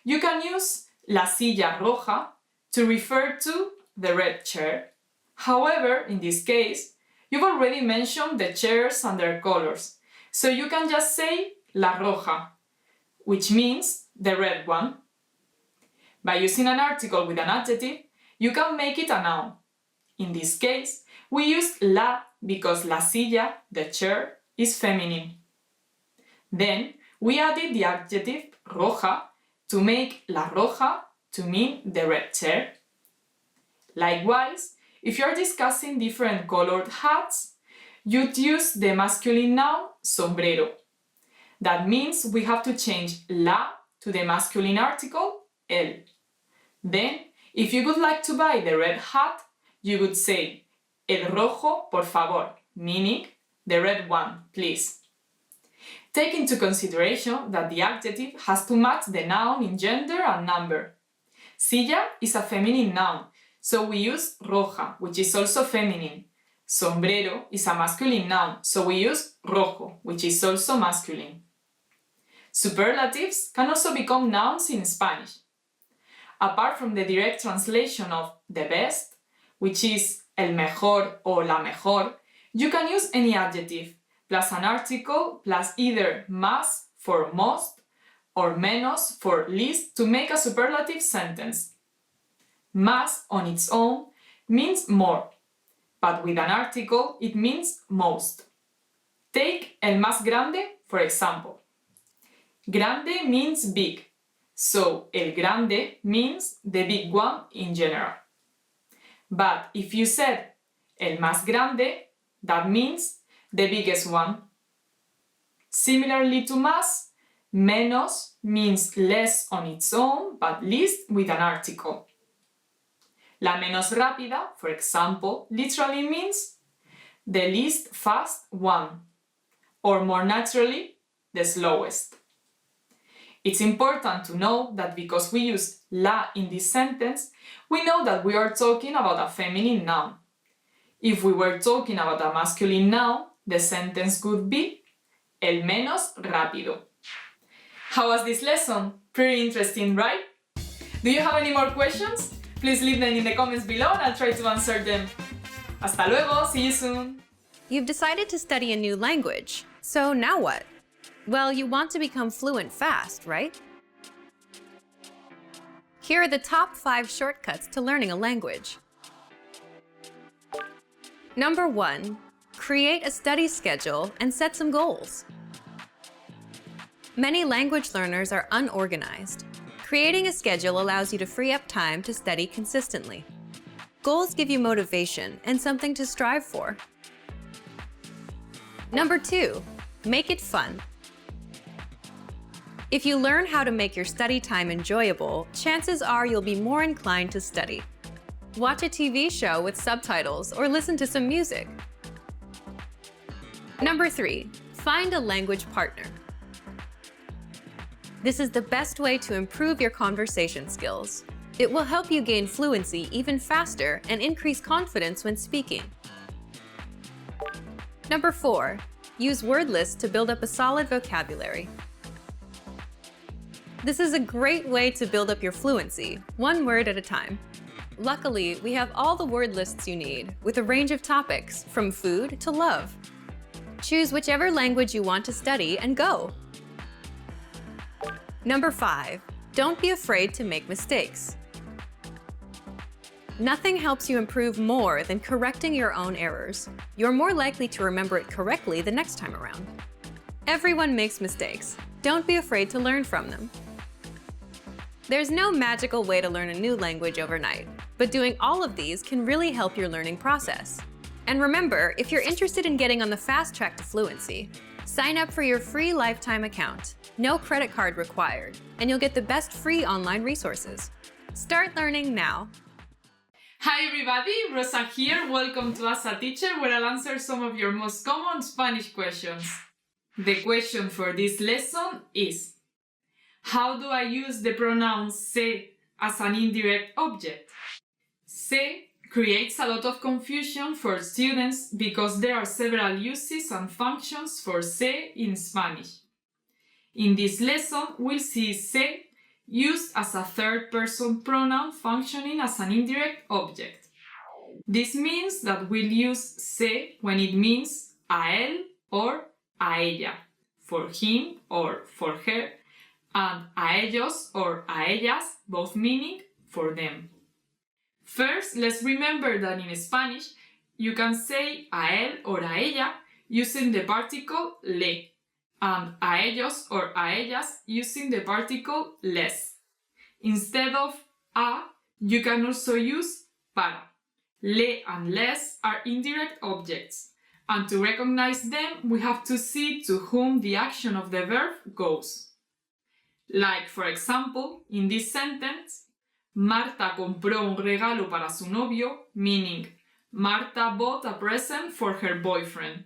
you can use la silla roja to refer to the red chair. However, in this case, you've already mentioned the chairs and their colors, so you can just say la roja, which means the red one. By using an article with an adjective, you can make it a noun. In this case, we use la because la silla, the chair, is feminine. Then we added the adjective roja to make la roja to mean the red chair. Likewise, if you are discussing different colored hats, you'd use the masculine noun sombrero. That means we have to change la to the masculine article el. Then, if you would like to buy the red hat, you would say el rojo, por favor, meaning the red one, please. Take into consideration that the adjective has to match the noun in gender and number. Silla is a feminine noun, so we use roja, which is also feminine. Sombrero is a masculine noun, so we use rojo, which is also masculine. Superlatives can also become nouns in Spanish. Apart from the direct translation of the best, which is el mejor o la mejor, you can use any adjective, plus an article, plus either más for most or menos for least to make a superlative sentence. Más on its own means more, but with an article it means most. Take el más grande, for example. Grande means big, so el grande means the big one in general. But if you said el más grande, that means the biggest one. Similarly to más, menos means less on its own, but least with an article. La menos rápida, for example, literally means the least fast one, or more naturally, the slowest. It's important to know that because we use la in this sentence, we know that we are talking about a feminine noun. If we were talking about a masculine noun, the sentence could be el menos rápido. How was this lesson? Pretty interesting, right? Do you have any more questions? Please leave them in the comments below and I'll try to answer them. Hasta luego, see you soon! You've decided to study a new language, so now what? Well, you want to become fluent fast, right? Here are the top 5 shortcuts to learning a language. Number 1, create a study schedule and set some goals. Many language learners are unorganized. Creating a schedule allows you to free up time to study consistently. Goals give you motivation and something to strive for. Number 2, make it fun. If you learn how to make your study time enjoyable, chances are you'll be more inclined to study. Watch a TV show with subtitles or listen to some music. Number 3, find a language partner. This is the best way to improve your conversation skills. It will help you gain fluency even faster and increase confidence when speaking. Number 4, use word lists to build up a solid vocabulary. This is a great way to build up your fluency, one word at a time. Luckily, we have all the word lists you need, with a range of topics, from food to love. Choose whichever language you want to study and go! Number 5, don't be afraid to make mistakes. Nothing helps you improve more than correcting your own errors. You're more likely to remember it correctly the next time around. Everyone makes mistakes. Don't be afraid to learn from them. There's no magical way to learn a new language overnight, but doing all of these can really help your learning process. And remember, if you're interested in getting on the fast track to fluency, sign up for your free lifetime account. No credit card required, and you'll get the best free online resources. Start learning now. Hi everybody, Rosa here. Welcome to As a Teacher, where I'll answer some of your most common Spanish questions. The question for this lesson is: how do I use the pronoun se as an indirect object? Se creates a lot of confusion for students because there are several uses and functions for se in Spanish. In this lesson, we'll see se used as a third-person pronoun functioning as an indirect object. This means that we'll use se when it means a él or a ella, for him or for her, and a ellos or a ellas, both meaning for them. First, let's remember that in Spanish, you can say a él or a ella using the particle le, and a ellos or a ellas using the particle les. Instead of a, you can also use para. Le and les are indirect objects, and to recognize them, we have to see to whom the action of the verb goes. Like, for example, in this sentence, Marta compró un regalo para su novio, meaning Marta bought a present for her boyfriend.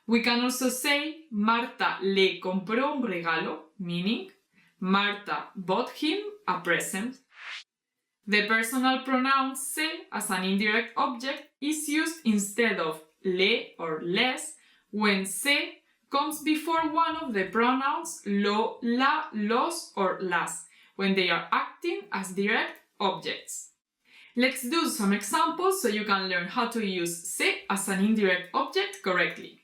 We can also say Marta le compró un regalo, meaning Marta bought him a present. The personal pronoun se as an indirect object is used instead of le or les when se comes before one of the pronouns lo, la, los, or las when they are acting as direct objects. Let's do some examples so you can learn how to use se as an indirect object correctly.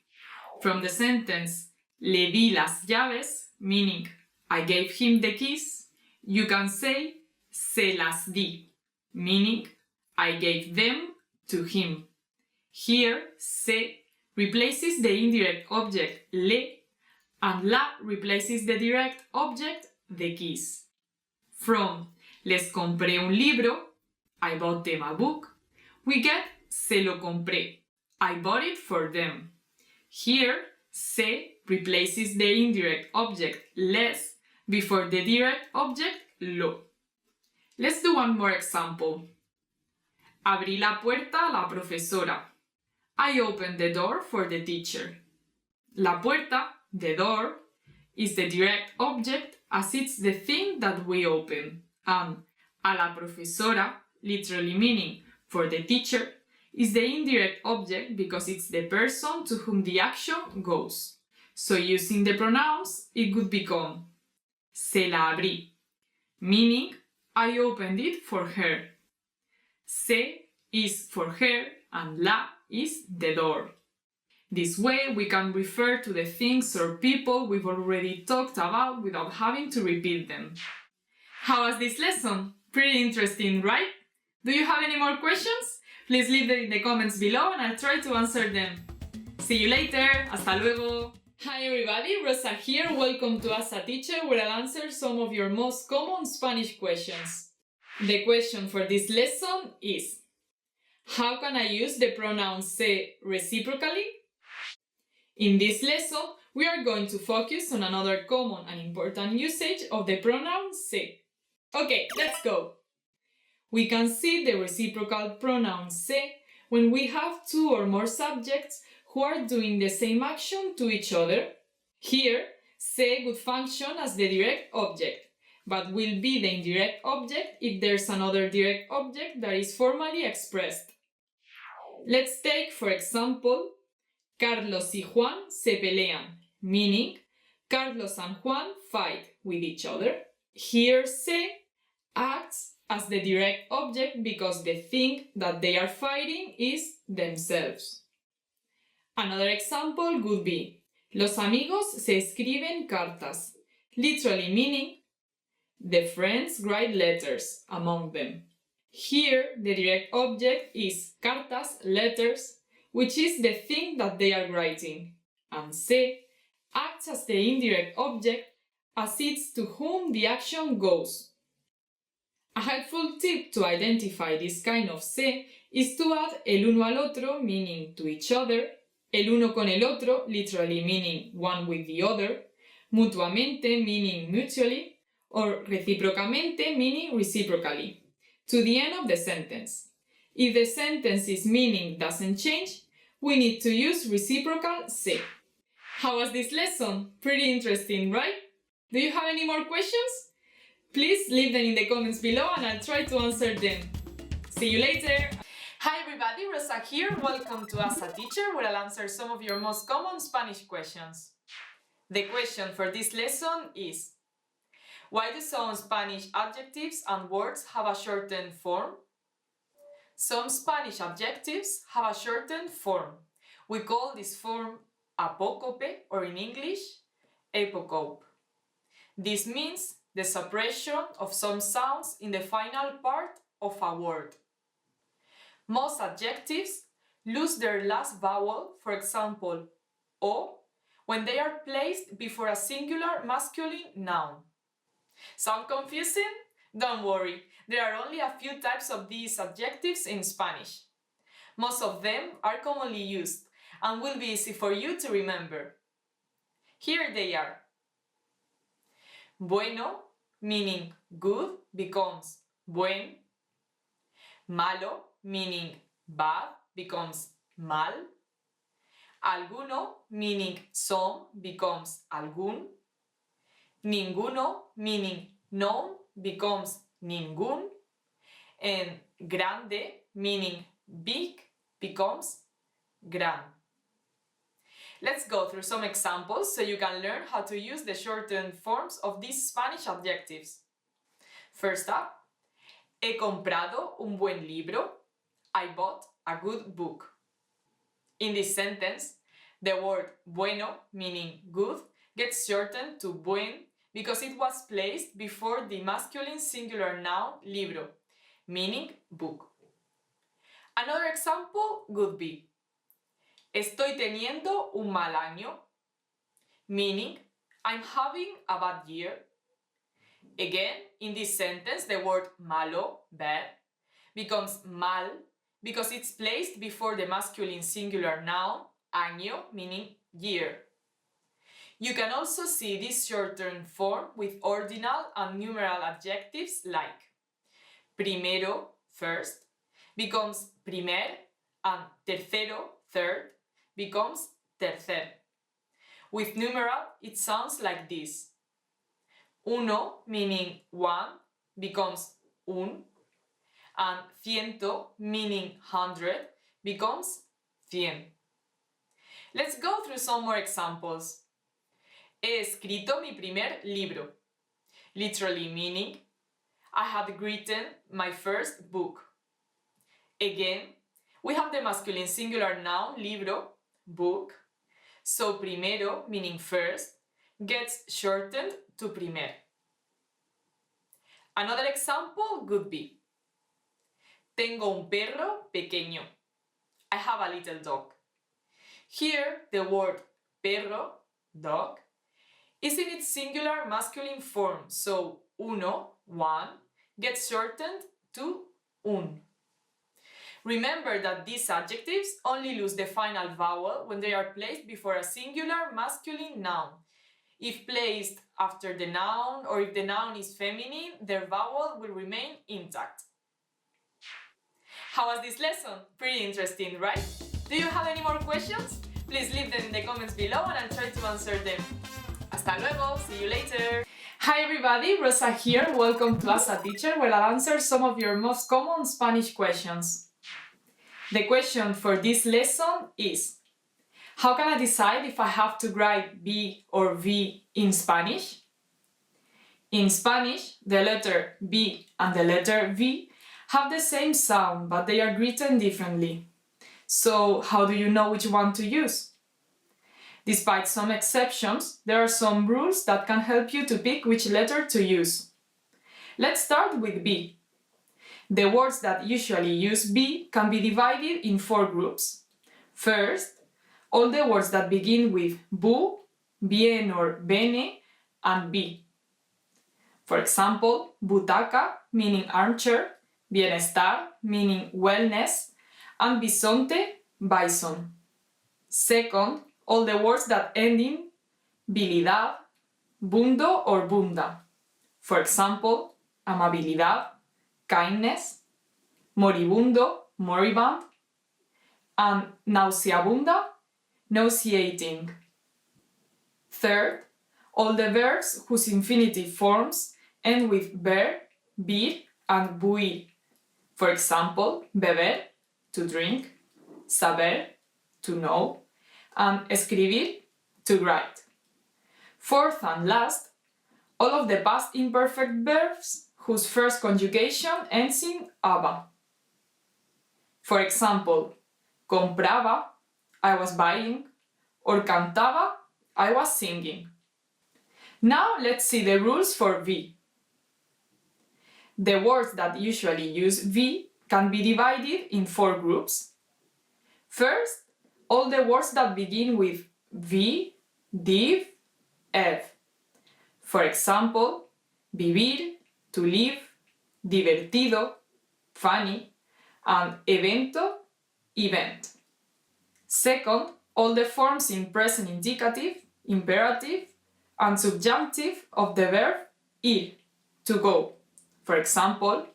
From the sentence le di las llaves, meaning I gave him the keys, you can say se las di, meaning I gave them to him. Here, se replaces the indirect object le, and la replaces the direct object the keys. From les compré un libro, I bought them a book, we get se lo compré, I bought it for them. Here, se replaces the indirect object les before the direct object lo. Let's do one more example. Abrí la puerta a la profesora. I opened the door for the teacher. La puerta, the door, is the direct object as it's the thing that we open. And a la profesora, literally meaning for the teacher, is the indirect object because it's the person to whom the action goes. So using the pronouns, it would become se la abrí, meaning I opened it for her. Se is for her and la is the door. This way we can refer to the things or people we've already talked about without having to repeat them. How was this lesson? Pretty interesting, right? Do you have any more questions? Please leave them in the comments below and I'll try to answer them. See you later. Hasta luego. Hi everybody, Rosa here. Welcome to As a Teacher, where I'll answer some of your most common Spanish questions. The question for this lesson is: how can I use the pronoun se reciprocally? In this lesson, we are going to focus on another common and important usage of the pronoun se. Okay, let's go! We can see the reciprocal pronoun se when we have two or more subjects who are doing the same action to each other. Here, se would function as the direct object, but will be the indirect object if there's another direct object that is formally expressed. Let's take, for example, Carlos y Juan se pelean, meaning Carlos and Juan fight with each other. Here, se acts as the direct object because the thing that they are fighting is themselves. Another example would be los amigos se escriben cartas, literally meaning the friends write letters among them. Here, the direct object is cartas, letters, which is the thing that they are writing, and se acts as the indirect object as it's to whom the action goes. A helpful tip to identify this kind of se is to add el uno al otro, meaning to each other, el uno con el otro, literally meaning one with the other, mutuamente, meaning mutually, or recíprocamente, meaning reciprocally, to the end of the sentence. If the sentence's meaning doesn't change, we need to use reciprocal se. How was this lesson? Pretty interesting, right? Do you have any more questions? Please leave them in the comments below and I'll try to answer them. See you later! Hi everybody, Rosa here. Welcome to As a Teacher, where I'll answer some of your most common Spanish questions. The question for this lesson is: why do some Spanish adjectives and words have a shortened form? Some Spanish adjectives have a shortened form. We call this form apócope, or in English, apocope. This means the suppression of some sounds in the final part of a word. Most adjectives lose their last vowel, for example, o, when they are placed before a singular masculine noun. Sound confusing? Don't worry, there are only a few types of these adjectives in Spanish. Most of them are commonly used and will be easy for you to remember. Here they are. Bueno, meaning good, becomes buen. Malo, meaning bad, becomes mal. Alguno, meaning some, becomes algún. Ninguno, meaning none, becomes ningún. And grande, meaning big, becomes gran. Let's go through some examples so you can learn how to use the shortened forms of these Spanish adjectives. First up, he comprado un buen libro. I bought a good book. In this sentence, the word bueno, meaning good, gets shortened to buen because it was placed before the masculine singular noun libro, meaning book. Another example would be estoy teniendo un mal año, meaning I'm having a bad year. Again, in this sentence, the word malo, bad, becomes mal because it's placed before the masculine singular noun año, meaning year. You can also see this shortened form with ordinal and numeral adjectives like primero, first, becomes primer, and tercero, third, becomes tercer. With numeral, it sounds like this. Uno, meaning one, becomes un, and ciento, meaning 100, becomes cien. Let's go through some more examples. He escrito mi primer libro, literally meaning I have written my first book. Again, we have the masculine singular noun libro, book, so primero, meaning first, gets shortened to primer. Another example would be tengo un perro pequeño. I have a little dog. Here, the word perro, dog, is in its singular masculine form, so uno, one, gets shortened to un. Remember that these adjectives only lose the final vowel when they are placed before a singular masculine noun. If placed after the noun or if the noun is feminine, their vowel will remain intact. How was this lesson? Pretty interesting, right? Do you have any more questions? Please leave them in the comments below and I'll try to answer them. Hasta luego, see you later! Hi everybody, Rosa here, welcome to As a Teacher, where I'll answer some of your most common Spanish questions. The question for this lesson is: how can I decide if I have to write B or V in Spanish? In Spanish, the letter B and the letter V have the same sound, but they are written differently. So, how do you know which one to use? Despite some exceptions, there are some rules that can help you to pick which letter to use. Let's start with B. The words that usually use B can be divided in 4 groups. First, all the words that begin with bu, bien or bene, and B. For example, butaca, meaning armchair, bienestar, meaning wellness, and bisonte, bison. Second, all the words that end in bilidad, bundo or bunda. For example, amabilidad, kindness, moribundo, moribund, and nauseabunda, nauseating. Third, all the verbs whose infinitive forms end with ver, bir, and buir. For example, beber, to drink, saber, to know, and escribir, to write. Fourth and last, all of the past imperfect verbs whose first conjugation ends in aba. For example, compraba, I was buying, or cantaba, I was singing. Now let's see the rules for V. The words that usually use V can be divided in 4 groups. First, all the words that begin with V, div, ev. For example, vivir, to live, divertido, funny, and evento, event. Second, all the forms in present indicative, imperative, and subjunctive of the verb ir, to go. For example,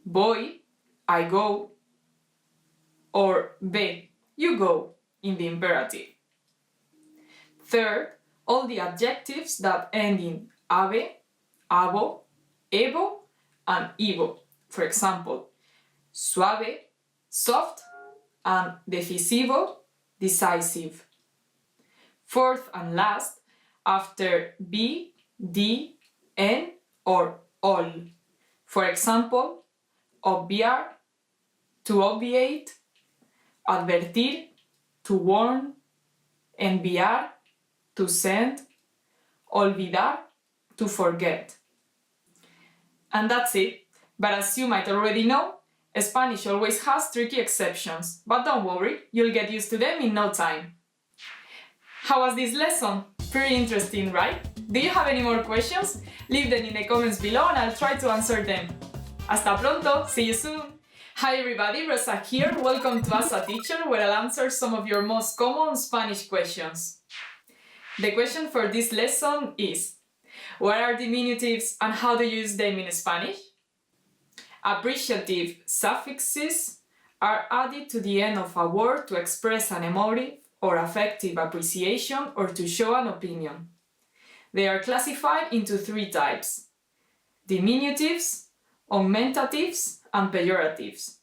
voy, I go, or ve, you go, in the imperative. Third, all the adjectives that end in ave, avo, evo, and ivo. For example, suave, soft, and decisivo, decisive. Fourth and last, after be, di, en, or all. For example, obviar, to obviate, advertir, to warn, enviar, to send, olvidar, to forget. And that's it. But as you might already know, Spanish always has tricky exceptions, but don't worry, you'll get used to them in no time. How was this lesson? Pretty interesting, right? Do you have any more questions? Leave them in the comments below and I'll try to answer them. Hasta pronto, see you soon! Hi everybody, Rosa here, welcome to As a Teacher, where I'll answer some of your most common Spanish questions. The question for this lesson is: what are diminutives and how do you use them in Spanish? Appreciative suffixes are added to the end of a word to express an emotive or affective appreciation or to show an opinion. They are classified into 3 types: diminutives, augmentatives, and pejoratives.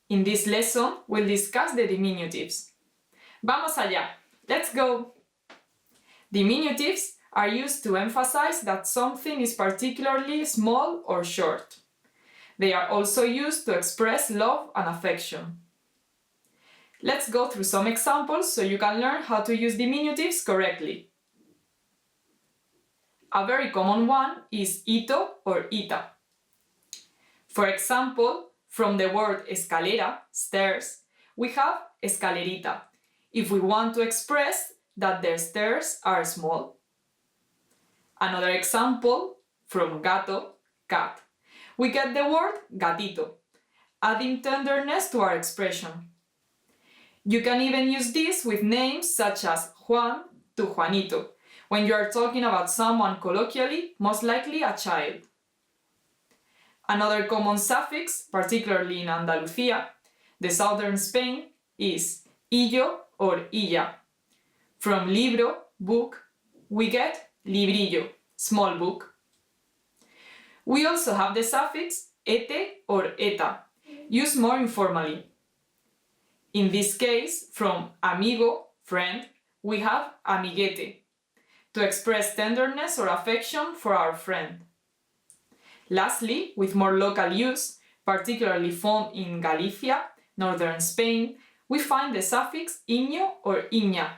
In this lesson, we'll discuss the diminutives. Vamos allá! Let's go! Diminutives are used to emphasize that something is particularly small or short. They are also used to express love and affection. Let's go through some examples so you can learn how to use diminutives correctly. A very common one is ito or ita. For example, from the word escalera, stairs, we have escalerita, if we want to express that the stairs are small. Another example, from gato, cat, we get the word gatito, adding tenderness to our expression. You can even use this with names such as Juan to Juanito, when you are talking about someone colloquially, most likely a child. Another common suffix, particularly in Andalusia, the southern Spain, is illo or illa. From libro, book, we get librillo, small book. We also have the suffix ete or eta, used more informally. In this case, from amigo, friend, we have amiguete, to express tenderness or affection for our friend. Lastly, with more local use, particularly found in Galicia, northern Spain, we find the suffix iño or iña.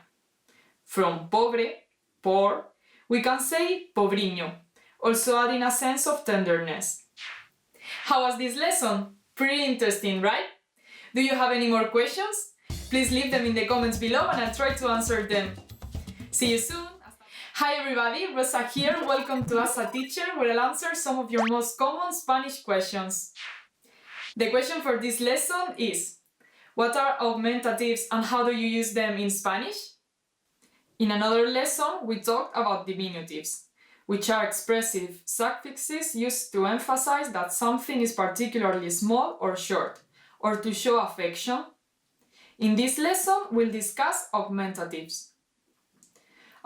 From pobre, poor, we can say pobriño, also adding a sense of tenderness. How was this lesson? Pretty interesting, right? Do you have any more questions? Please leave them in the comments below and I'll try to answer them. See you soon! Hi everybody, Rosa here, welcome to As a Teacher, where I'll answer some of your most common Spanish questions. The question for this lesson is: what are augmentatives and how do you use them in Spanish? In another lesson, we talked about diminutives, which are expressive suffixes used to emphasize that something is particularly small or short, or to show affection. In this lesson, we'll discuss augmentatives.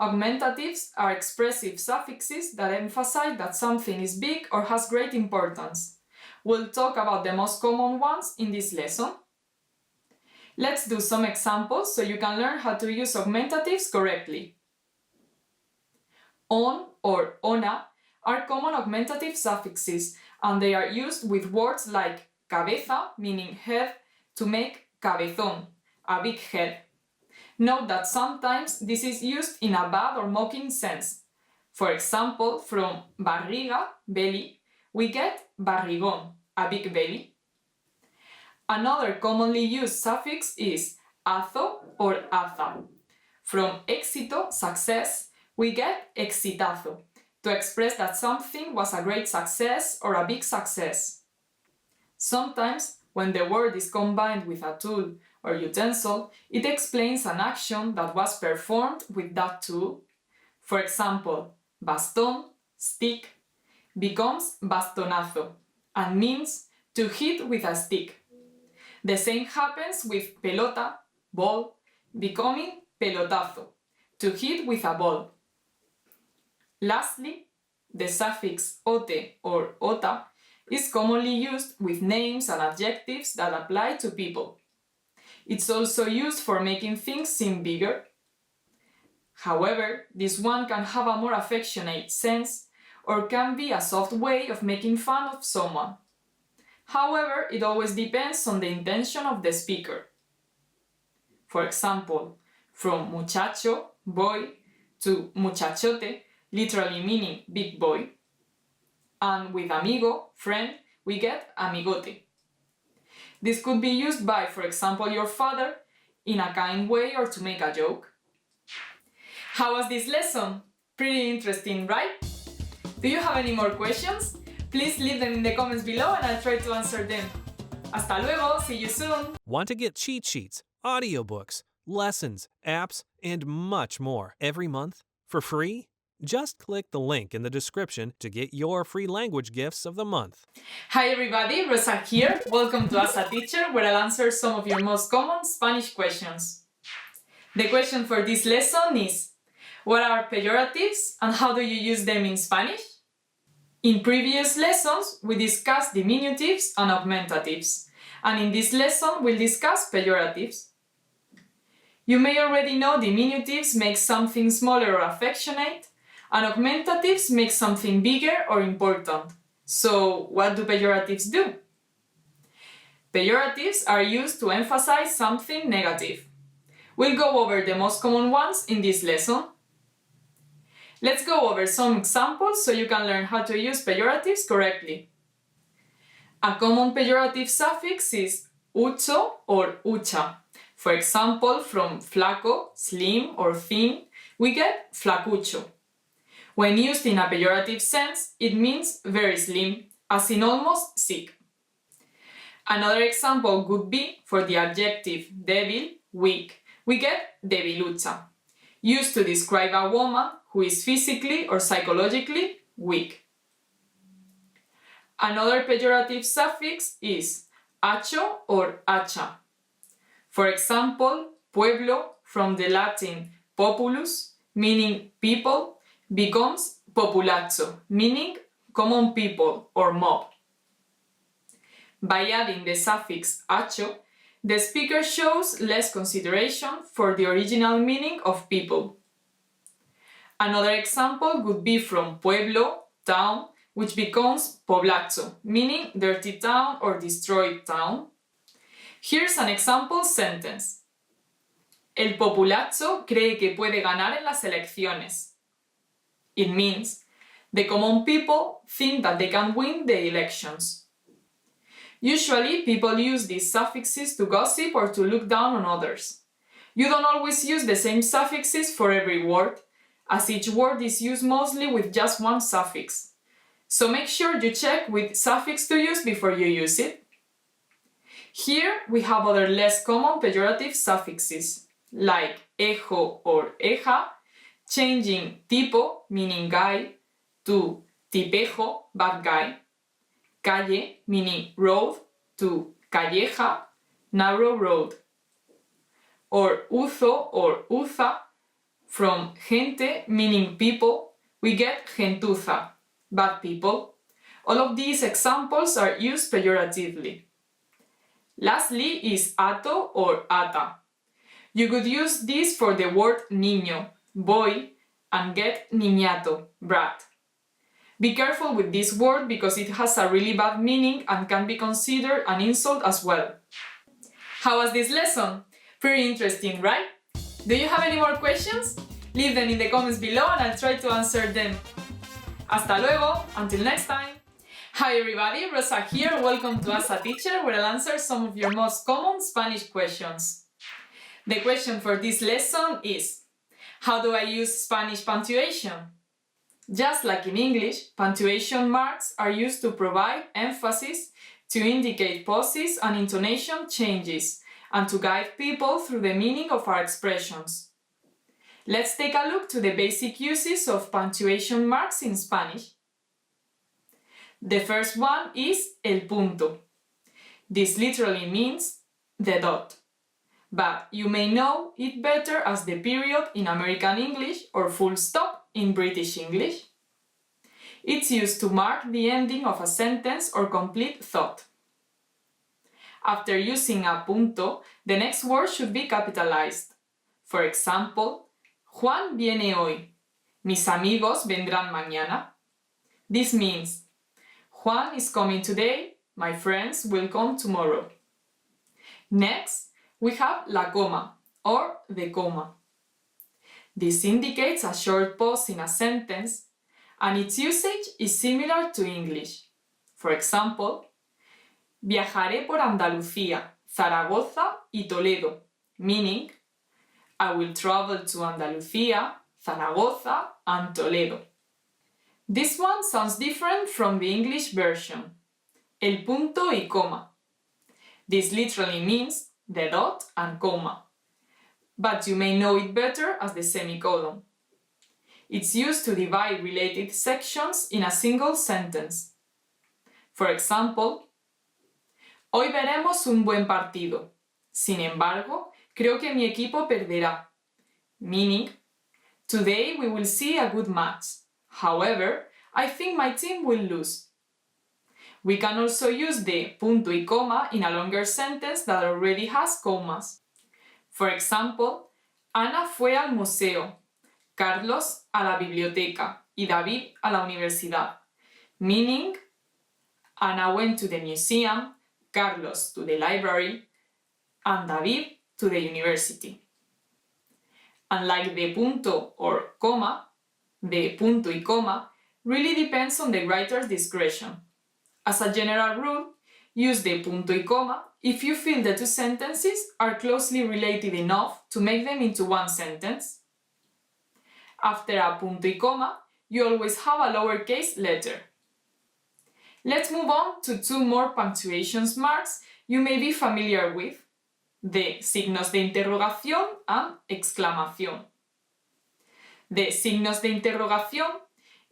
Augmentatives are expressive suffixes that emphasize that something is big or has great importance. We'll talk about the most common ones in this lesson. Let's do some examples so you can learn how to use augmentatives correctly. On or ona are common augmentative suffixes, and they are used with words like cabeza, meaning head, to make cabezón, a big head. Note that sometimes this is used in a bad or mocking sense. For example, from barriga, belly, we get barrigón, a big belly. Another commonly used suffix is azo or aza. From éxito, success, we get exitazo, to express that something was a great success or a big success. Sometimes, when the word is combined with a tool or utensil, it explains an action that was performed with that tool. For example, bastón, stick, becomes bastonazo and means to hit with a stick. The same happens with pelota, ball, becoming pelotazo, to hit with a ball. Lastly, the suffix ote or ota is commonly used with names and adjectives that apply to people. It's also used for making things seem bigger. However, this one can have a more affectionate sense or can be a soft way of making fun of someone. However, it always depends on the intention of the speaker. For example, from muchacho, boy, to muchachote, literally meaning big boy. And with amigo, friend, we get amigote. This could be used by, for example, your father, in a kind way or to make a joke. How was this lesson? Pretty interesting, right? Do you have any more questions? Please leave them in the comments below and I'll try to answer them. Hasta luego, see you soon! Want to get cheat sheets, audiobooks, lessons, apps, and much more every month for free? Just click the link in the description to get your free language gifts of the month. Hi everybody, Rosa here. Welcome to As a Teacher, where I'll answer some of your most common Spanish questions. The question for this lesson is: what are pejoratives and how do you use them in Spanish? In previous lessons, we discussed diminutives and augmentatives, and in this lesson we'll discuss pejoratives. You may already know diminutives make something smaller or affectionate, and augmentatives make something bigger or important. So, what do pejoratives do? Pejoratives are used to emphasize something negative. We'll go over the most common ones in this lesson. Let's go over some examples so you can learn how to use pejoratives correctly. A common pejorative suffix is ucho or ucha. For example, from flaco, slim or thin, we get flacucho. When used in a pejorative sense, it means very slim, as in almost sick. Another example would be for the adjective débil, weak. We get debilucha, used to describe a woman who is physically or psychologically weak. Another pejorative suffix is acho or acha. For example, pueblo, from the Latin populus, meaning people, becomes populazzo, meaning common people or mob. By adding the suffix acho, the speaker shows less consideration for the original meaning of people. Another example would be from pueblo, town, which becomes poblazzo, meaning dirty town or destroyed town. Here's an example sentence. El populazzo cree que puede ganar en las elecciones. It means the common people think that they can win the elections. Usually, people use these suffixes to gossip or to look down on others. You don't always use the same suffixes for every word, as each word is used mostly with just one suffix. So make sure you check which suffix to use before you use it. Here we have other less common pejorative suffixes, like ejo or eja, changing tipo, meaning guy, to tipejo, bad guy, calle, meaning road, to calleja, narrow road, or uzo or uza, from gente, meaning people, we get gentuza, bad people. All of these examples are used pejoratively. Lastly is ato or ata. You could use this for the word niño, boy, and get niñato, brat. Be careful with this word because it has a really bad meaning and can be considered an insult as well. How was this lesson? Pretty interesting, right? Do you have any more questions? Leave them in the comments below and I'll try to answer them. Hasta luego, until next time! Hi everybody, Rosa here. Welcome to As a Teacher, where I'll answer some of your most common Spanish questions. The question for this lesson is: how do I use Spanish punctuation? Just like in English, punctuation marks are used to provide emphasis, to indicate pauses and intonation changes, and to guide people through the meaning of our expressions. Let's take a look to the basic uses of punctuation marks in Spanish. The first one is el punto. This literally means the dot, but you may know it better as the period in American English or full stop in British English. It's used to mark the ending of a sentence or complete thought. After using a punto, the next word should be capitalized. For example, Juan viene hoy. Mis amigos vendrán mañana. This means Juan is coming today, my friends will come tomorrow. Next, we have la coma, or the comma. This indicates a short pause in a sentence, and its usage is similar to English. For example, viajaré por Andalucía, Zaragoza y Toledo, meaning I will travel to Andalucía, Zaragoza and Toledo. This one sounds different from the English version. El punto y coma. This literally means the dot and comma, but you may know it better as the semicolon. It's used to divide related sections in a single sentence. For example, hoy veremos un buen partido. Sin embargo, creo que mi equipo perderá. Meaning, today we will see a good match. However, I think my team will lose. We can also use the punto y coma in a longer sentence that already has commas. For example, Ana fue al museo, Carlos a la biblioteca y David a la universidad. Meaning, Ana went to the museum, Carlos to the library, and David to the university. Unlike the punto or coma, the punto y coma really depends on the writer's discretion. As a general rule, use the punto y coma if you feel the two sentences are closely related enough to make them into one sentence. After a punto y coma, you always have a lowercase letter. Let's move on to two more punctuation marks you may be familiar with: the signos de interrogación and exclamación. The signos de interrogación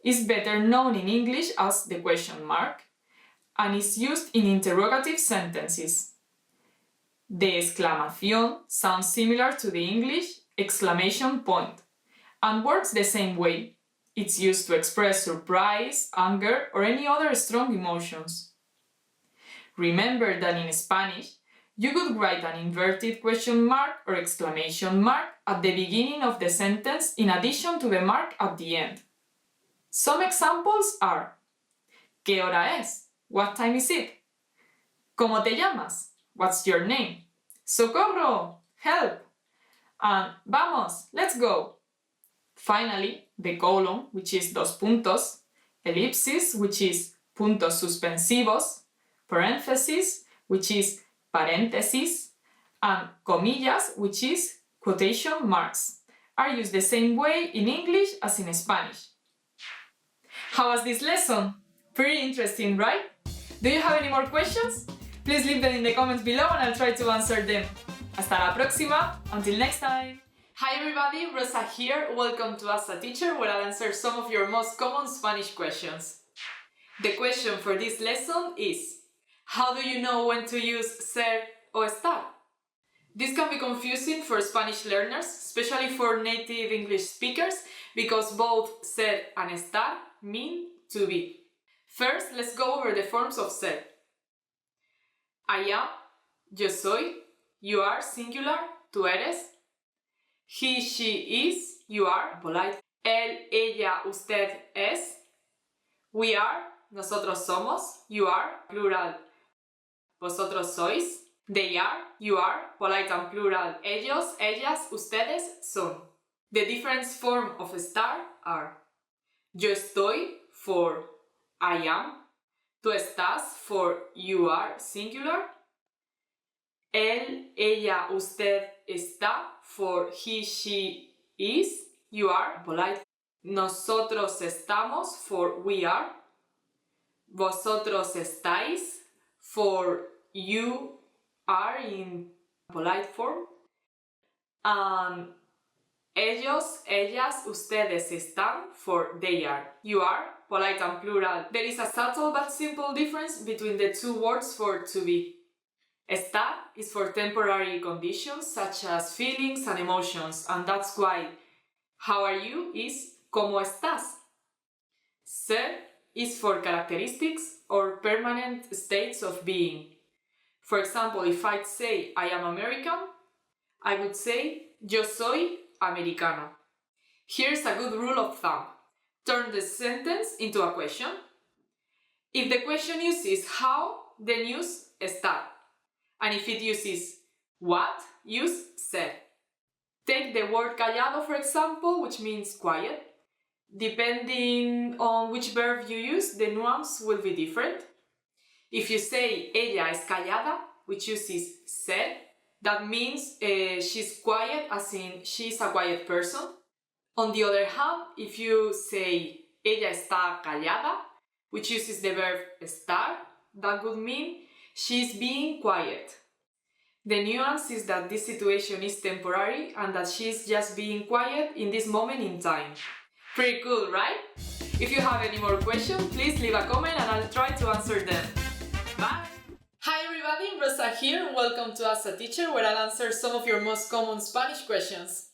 is better known in English as the question mark and is used in interrogative sentences. The exclamación sounds similar to the English exclamation point and works the same way. It's used to express surprise, anger, or any other strong emotions. Remember that in Spanish, you could write an inverted question mark or exclamation mark at the beginning of the sentence in addition to the mark at the end. Some examples are: ¿Qué hora es? What time is it? ¿Cómo te llamas? What's your name? ¡Socorro! Help! And vamos, let's go! Finally, the colon, which is dos puntos, ellipsis, which is puntos suspensivos, parenthesis, which is paréntesis, and comillas, which is quotation marks, are used the same way in English as in Spanish. How was this lesson? Pretty interesting, right? Do you have any more questions? Please leave them in the comments below and I'll try to answer them. Hasta la próxima! Until next time! Hi everybody, Rosa here. Welcome to As a Teacher, where I'll answer some of your most common Spanish questions. The question for this lesson is: how do you know when to use ser o estar? This can be confusing for Spanish learners, especially for native English speakers, because both ser and estar mean to be. First, let's go over the forms of ser. I am, yo soy, you are singular, tú eres. He, she is, you are, polite. Él, ella, usted es. We are, nosotros somos, you are, plural. Vosotros sois. They are, you are, polite and plural. Ellos, ellas, ustedes son. The different forms of estar are: yo estoy for I am, tú estás for you are, singular. Él, ella, usted está for he, she is, you are, polite. Nosotros estamos for we are. Vosotros estáis for you are in polite form. And ellos, ellas, ustedes están for they are. You are, polite and plural. There is a subtle but simple difference between the two words for to be. Estar is for temporary conditions such as feelings and emotions, and that's why how are you is ¿cómo estás? Ser is for characteristics or permanent states of being. For example, if I'd say I am American, I would say yo soy americano. Here's a good rule of thumb. Turn the sentence into a question. If the question uses how, then use estar. And if it uses what, use ser. Take the word callado, for example, which means quiet. Depending on which verb you use, the nuance will be different. If you say ella es callada, which uses ser, that means she's quiet, as in she's a quiet person. On the other hand, if you say ella está callada, which uses the verb estar, that would mean she's being quiet. The nuance is that this situation is temporary and that she's just being quiet in this moment in time. Pretty cool, right? If you have any more questions, please leave a comment and I'll try to answer them. Bye! Hi everybody, Rosa here. Welcome to As a Teacher, where I'll answer some of your most common Spanish questions.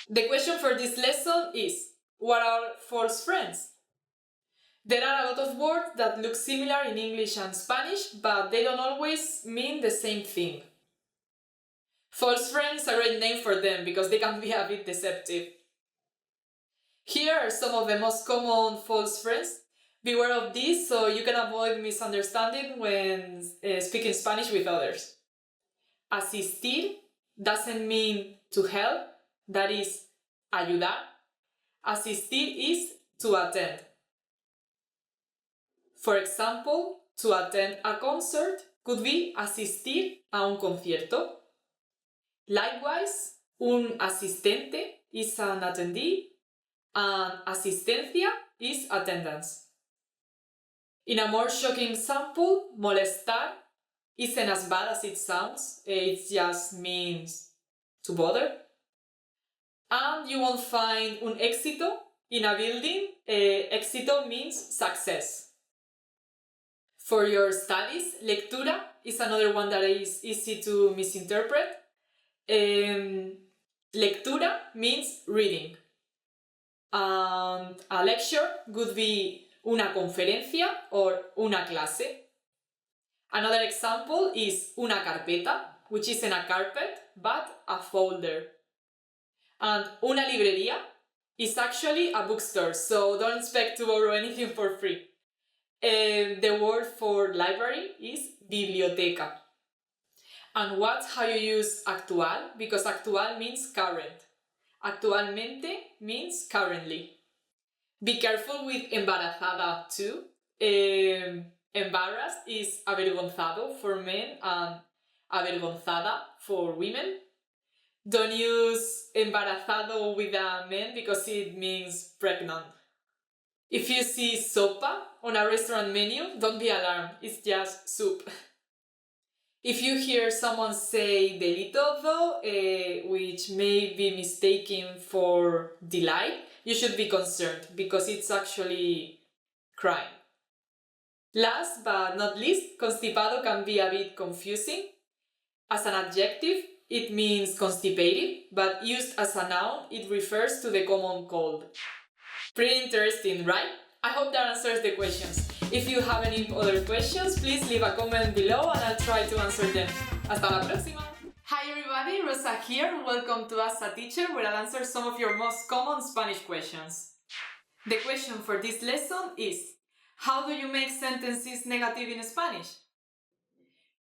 The question for this lesson is, what are false friends? There are a lot of words that look similar in English and Spanish, but they don't always mean the same thing. False friends is a great name for them because they can be a bit deceptive. Here are some of the most common false friends. Beware of this so you can avoid misunderstanding when speaking Spanish with others. Asistir doesn't mean to help, that is, ayudar. Asistir is to attend. For example, to attend a concert could be asistir a un concierto. Likewise, un asistente is an attendee, and asistencia is attendance. In a more shocking example, molestar isn't as bad as it sounds, it just means to bother. And you won't find un éxito in a building, éxito means success. For your studies, lectura is another one that is easy to misinterpret. Lectura means reading. And a lecture could be una conferencia or una clase. Another example is una carpeta, which isn't a carpet, but a folder. And una librería is actually a bookstore, so don't expect to borrow anything for free. The word for library is biblioteca. And what's how you use actual? Because actual means current. Actualmente means currently. Be careful with embarazada too. Embarrassed is avergonzado for men and avergonzada for women. Don't use embarazado with a man because it means pregnant. If you see sopa on a restaurant menu, don't be alarmed, it's just soup. If you hear someone say delito though, which may be mistaken for delight, you should be concerned because it's actually crime. Last but not least, constipado can be a bit confusing. As an adjective, it means constipated, but used as a noun, it refers to the common cold. Pretty interesting, right? I hope that answers the questions. If you have any other questions, please leave a comment below and I'll try to answer them. Hasta la próxima! Hi everybody, Rosa here. Welcome to As a Teacher, where I'll answer some of your most common Spanish questions. The question for this lesson is, how do you make sentences negative in Spanish?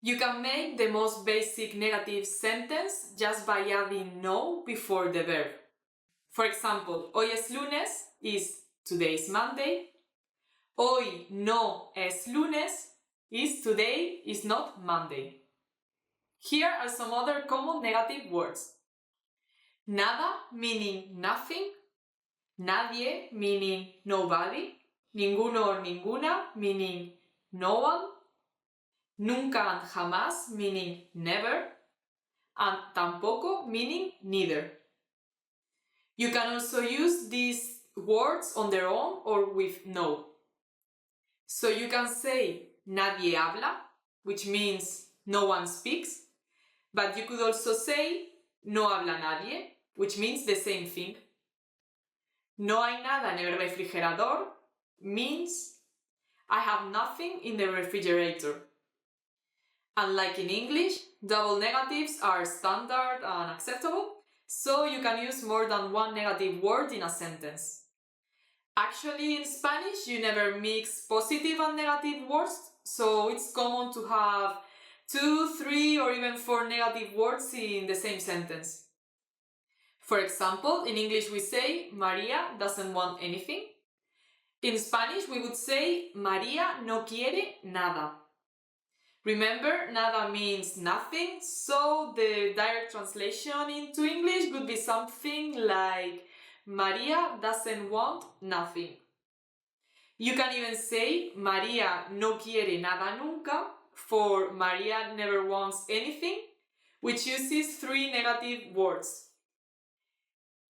You can make the most basic negative sentence just by adding no before the verb. For example, hoy es lunes is today is Monday. Hoy no es lunes is today is not Monday. Here are some other common negative words. Nada meaning nothing, nadie meaning nobody, ninguno or ninguna meaning no one, nunca and jamás meaning never, and tampoco meaning neither. You can also use these words on their own or with no. So you can say nadie habla, which means no one speaks, but you could also say no habla nadie, which means the same thing. No hay nada en el refrigerador means I have nothing in the refrigerator. Unlike in English, double negatives are standard and acceptable, so you can use more than one negative word in a sentence. Actually, in Spanish, you never mix positive and negative words, so it's common to have 2, 3, or even 4 negative words in the same sentence. For example, in English we say María doesn't want anything. In Spanish we would say María no quiere nada. Remember, nada means nothing, so the direct translation into English would be something like María doesn't want nothing. You can even say María no quiere nada nunca for María never wants anything, which uses 3 negative words.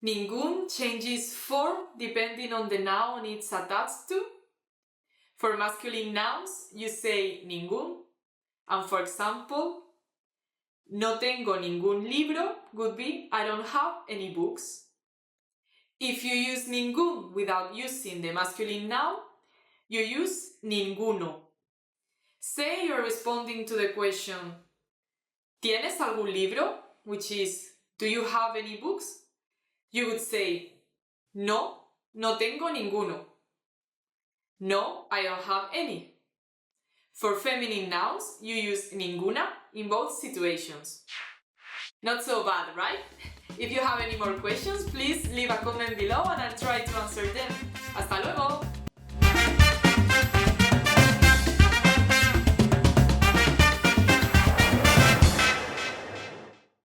Ningún changes form depending on the noun it's attached to. For masculine nouns, you say ningún. And for example, no tengo ningún libro would be I don't have any books. If you use ningún without using the masculine noun, you use ninguno. Say you're responding to the question, ¿Tienes algún libro? Which is, do you have any books? You would say, no, no tengo ninguno. No, I don't have any. For feminine nouns, you use ninguna in both situations. Not so bad, right? If you have any more questions, please leave a comment below and I'll try to answer them. ¡Hasta luego!